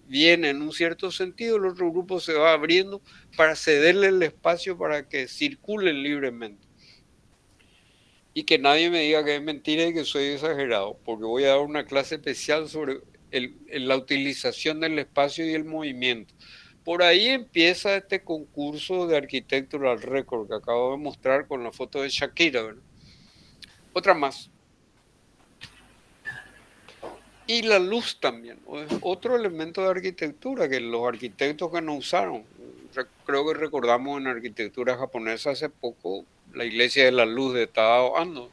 viene en un cierto sentido, el otro grupo se va abriendo para cederle el espacio para que circulen libremente. Y que nadie me diga que es mentira y que soy exagerado, porque voy a dar una clase especial sobre la utilización del espacio y el movimiento. Por ahí empieza este concurso de Architectural Record que acabo de mostrar con la foto de Shakira, ¿verdad? Otra más. Y la luz también, es otro elemento de arquitectura que los arquitectos que no usaron. Creo que recordamos en arquitectura japonesa hace poco la iglesia de la luz de Tadao Ando,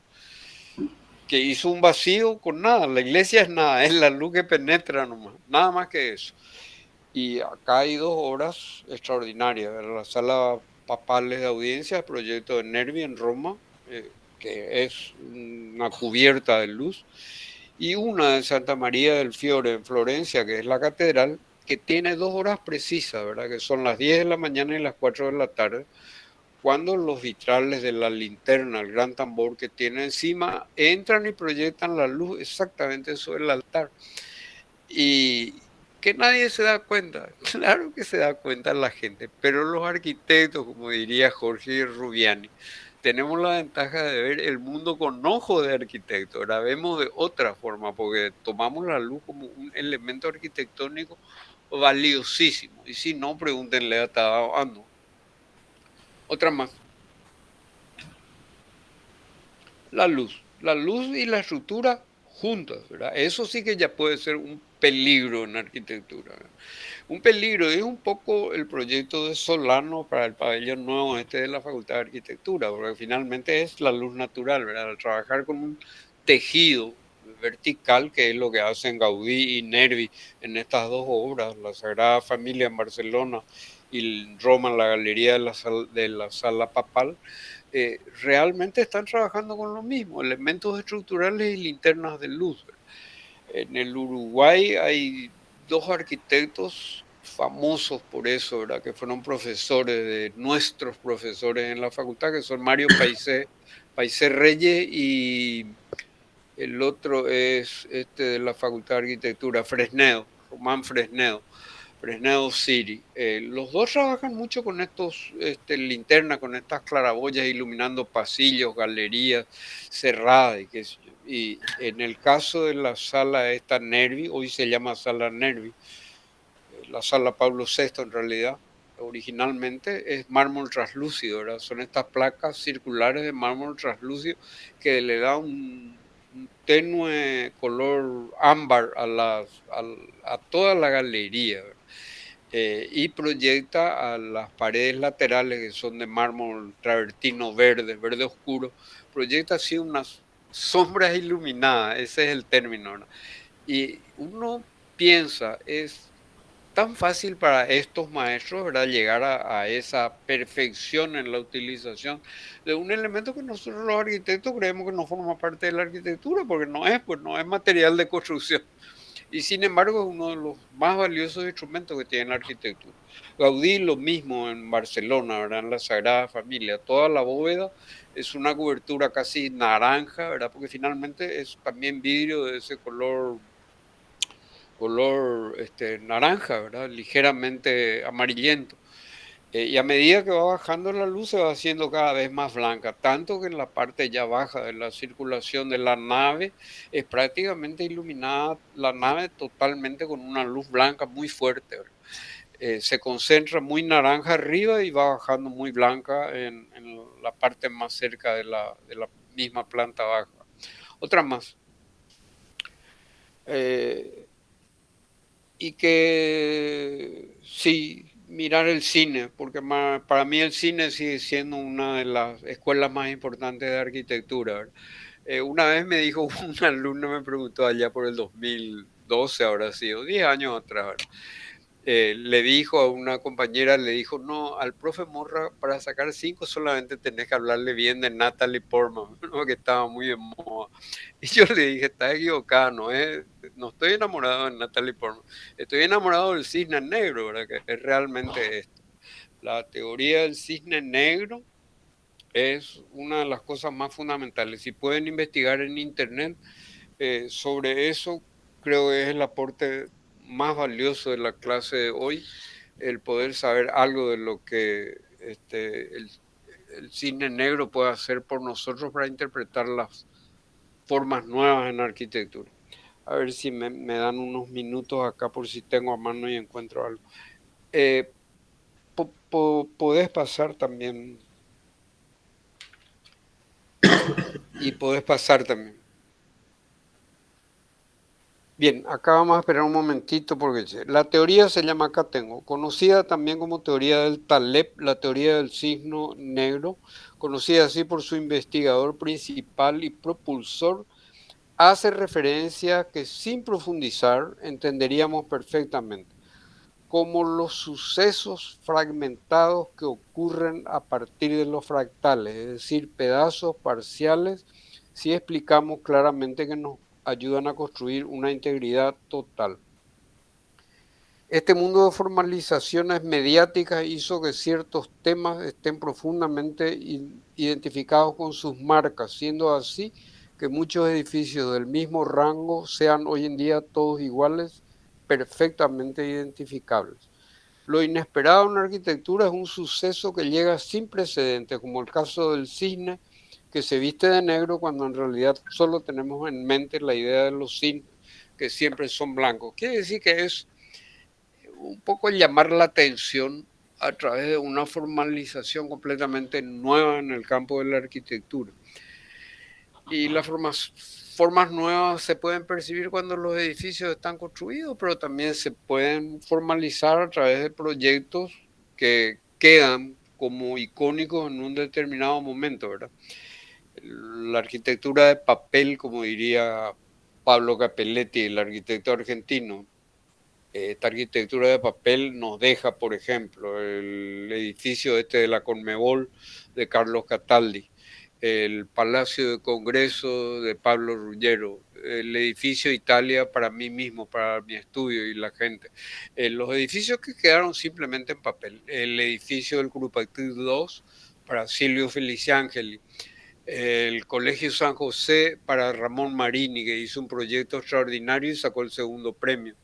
que hizo un vacío con nada. La iglesia es nada, es la luz que penetra nomás, nada más que eso. Y acá hay dos obras extraordinarias. La sala papales de audiencia, el proyecto de Nervi en Roma, que es una cubierta de luz, y una de Santa María del Fiore en Florencia, que es la catedral, que tiene dos horas precisas, ¿verdad? Que son las 10 de la mañana y las 4 de la tarde, cuando los vitrales de la linterna, el gran tambor que tiene encima, entran y proyectan la luz exactamente sobre el altar. Y que nadie se da cuenta, claro que se da cuenta la gente, pero los arquitectos, como diría Jorge Rubiani, tenemos la ventaja de ver el mundo con ojos de arquitecto, ahora vemos de otra forma, porque tomamos la luz como un elemento arquitectónico valiosísimo. Y si no, pregúntenle a Tadao Ando. Otra más. La luz y la estructura juntas, ¿verdad? Eso sí que ya puede ser un peligro en arquitectura, ¿verdad? Un peligro es un poco el proyecto de Solano para el pabellón nuevo este de la Facultad de Arquitectura, porque finalmente es la luz natural, ¿verdad? Al trabajar con un tejido vertical, que es lo que hacen Gaudí y Nervi en estas dos obras, la Sagrada Familia en Barcelona y en Roma, en la Galería de la Sala Papal, realmente están trabajando con lo mismo, elementos estructurales y linternas de luz. En el Uruguay hay dos arquitectos famosos por eso, ¿verdad? Que fueron profesores de nuestros profesores en la facultad, que son Mario Paisé Reyes y el otro es este de la Facultad de Arquitectura, Fresnedo, Román Fresnedo. Fresnel City. Los dos trabajan mucho con estos linternas, con estas claraboyas iluminando pasillos, galerías cerradas y qué sé yo. Y en el caso de la sala esta Nervi, hoy se llama sala Nervi, la sala Pablo VI en realidad, originalmente es mármol translúcido, ¿verdad? Son estas placas circulares de mármol translúcido que le da un tenue color ámbar a toda la galería, ¿verdad? Y proyecta a las paredes laterales que son de mármol travertino verde, verde oscuro, proyecta así unas sombras iluminadas, ese es el término, ¿no? Y uno piensa, es tan fácil para estos maestros, ¿verdad? Llegar a esa perfección en la utilización de un elemento que nosotros los arquitectos creemos que no forma parte de la arquitectura, porque no es, pues no es material de construcción. Y sin embargo es uno de los más valiosos instrumentos que tiene la arquitectura. Gaudí lo mismo en Barcelona, ¿verdad? En la Sagrada Familia. Toda la bóveda es una cobertura casi naranja, ¿verdad? Porque finalmente es también vidrio de ese color naranja, ¿verdad? Ligeramente amarillento. Y a medida que va bajando la luz se va haciendo cada vez más blanca, tanto que en la parte ya baja de la circulación de la nave es prácticamente iluminada la nave totalmente con una luz blanca muy fuerte, ¿verdad? Se concentra muy naranja arriba y va bajando muy blanca en la parte más cerca de la misma planta baja. Otra más. Eh, y que sí, mirar el cine, porque para mí el cine sigue siendo una de las escuelas más importantes de arquitectura, ¿verdad? Una vez me dijo un alumno, me preguntó allá por el 2012, habrá sido 10 años atrás, ¿verdad? Le dijo a una compañera, le dijo, no, al profe Morra para sacar 5 solamente tenés que hablarle bien de Natalie Portman, ¿no? Que estaba muy de moda. Y yo le dije, estás equivocada, no estoy enamorado de Natalie Portman, estoy enamorado del cisne negro, ¿verdad? Que es realmente esto. La teoría del cisne negro es una de las cosas más fundamentales. Si pueden investigar en internet sobre eso, creo que es el aporte más valioso de la clase de hoy, el poder saber algo de lo que el cine negro puede hacer por nosotros para interpretar las formas nuevas en arquitectura. A ver si me dan unos minutos acá por si tengo a mano y encuentro algo. Eh, podés pasar también, y podés pasar también. Bien, acá vamos a esperar un momentito porque la teoría se llama, acá tengo, conocida también como teoría del Taleb, la teoría del cisne negro, conocida así por su investigador principal y propulsor, hace referencia a que sin profundizar entenderíamos perfectamente como los sucesos fragmentados que ocurren a partir de los fractales, es decir, pedazos parciales, si explicamos claramente que nos ayudan a construir una integridad total. Este mundo de formalizaciones mediáticas hizo que ciertos temas estén profundamente identificados con sus marcas, siendo así que muchos edificios del mismo rango sean hoy en día todos iguales, perfectamente identificables. Lo inesperado en la arquitectura es un suceso que llega sin precedentes, como el caso del cisne que se viste de negro cuando en realidad solo tenemos en mente la idea de los cisnes que siempre son blancos. Quiere decir que es un poco llamar la atención a través de una formalización completamente nueva en el campo de la arquitectura. Y las formas nuevas se pueden percibir cuando los edificios están construidos, pero también se pueden formalizar a través de proyectos que quedan como icónicos en un determinado momento, ¿verdad? La arquitectura de papel, como diría Pablo Capelletti, el arquitecto argentino, esta arquitectura de papel nos deja, por ejemplo, el edificio de la Conmebol de Carlos Cataldi, el Palacio de Congreso de Pablo Ruggiero, el edificio Italia para mí mismo, para mi estudio y la gente. Los edificios que quedaron simplemente en papel. El edificio del Curupaytí 2 para Silvio Feliciangeli. El Colegio San José para Ramón Marini, que hizo un proyecto extraordinario y sacó el segundo premio.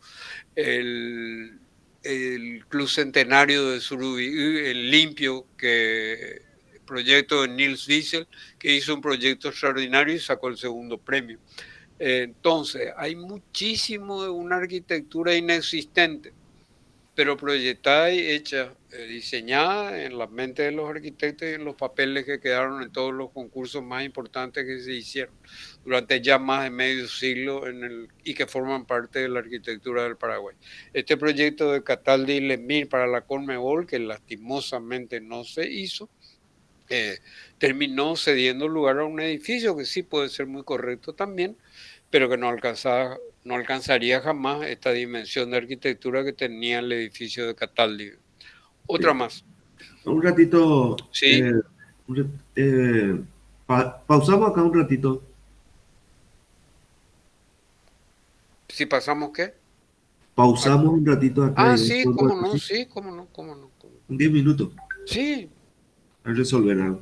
El el Club Centenario de Surubí, el Limpio, que proyecto de Nils Wiesel, que hizo un proyecto extraordinario y sacó el segundo premio. Entonces, hay muchísimo de una arquitectura inexistente, pero proyectada y hecha, diseñada en la mente de los arquitectos y en los papeles que quedaron en todos los concursos más importantes que se hicieron durante ya más de medio siglo y que forman parte de la arquitectura del Paraguay. Este proyecto de Cataldi y Lemir para la Conmebol, que lastimosamente no se hizo, terminó cediendo lugar a un edificio que sí puede ser muy correcto también, pero que no alcanzaría jamás esta dimensión de arquitectura que tenía el edificio de Cataldi. Otra más. Un ratito, Sí, pausamos acá un ratito. si pasamos qué. Pausamos un ratito acá Ah, y sí, después cómo no, sí, cómo no, cómo no. 10 minutos Sí, a resolver algo.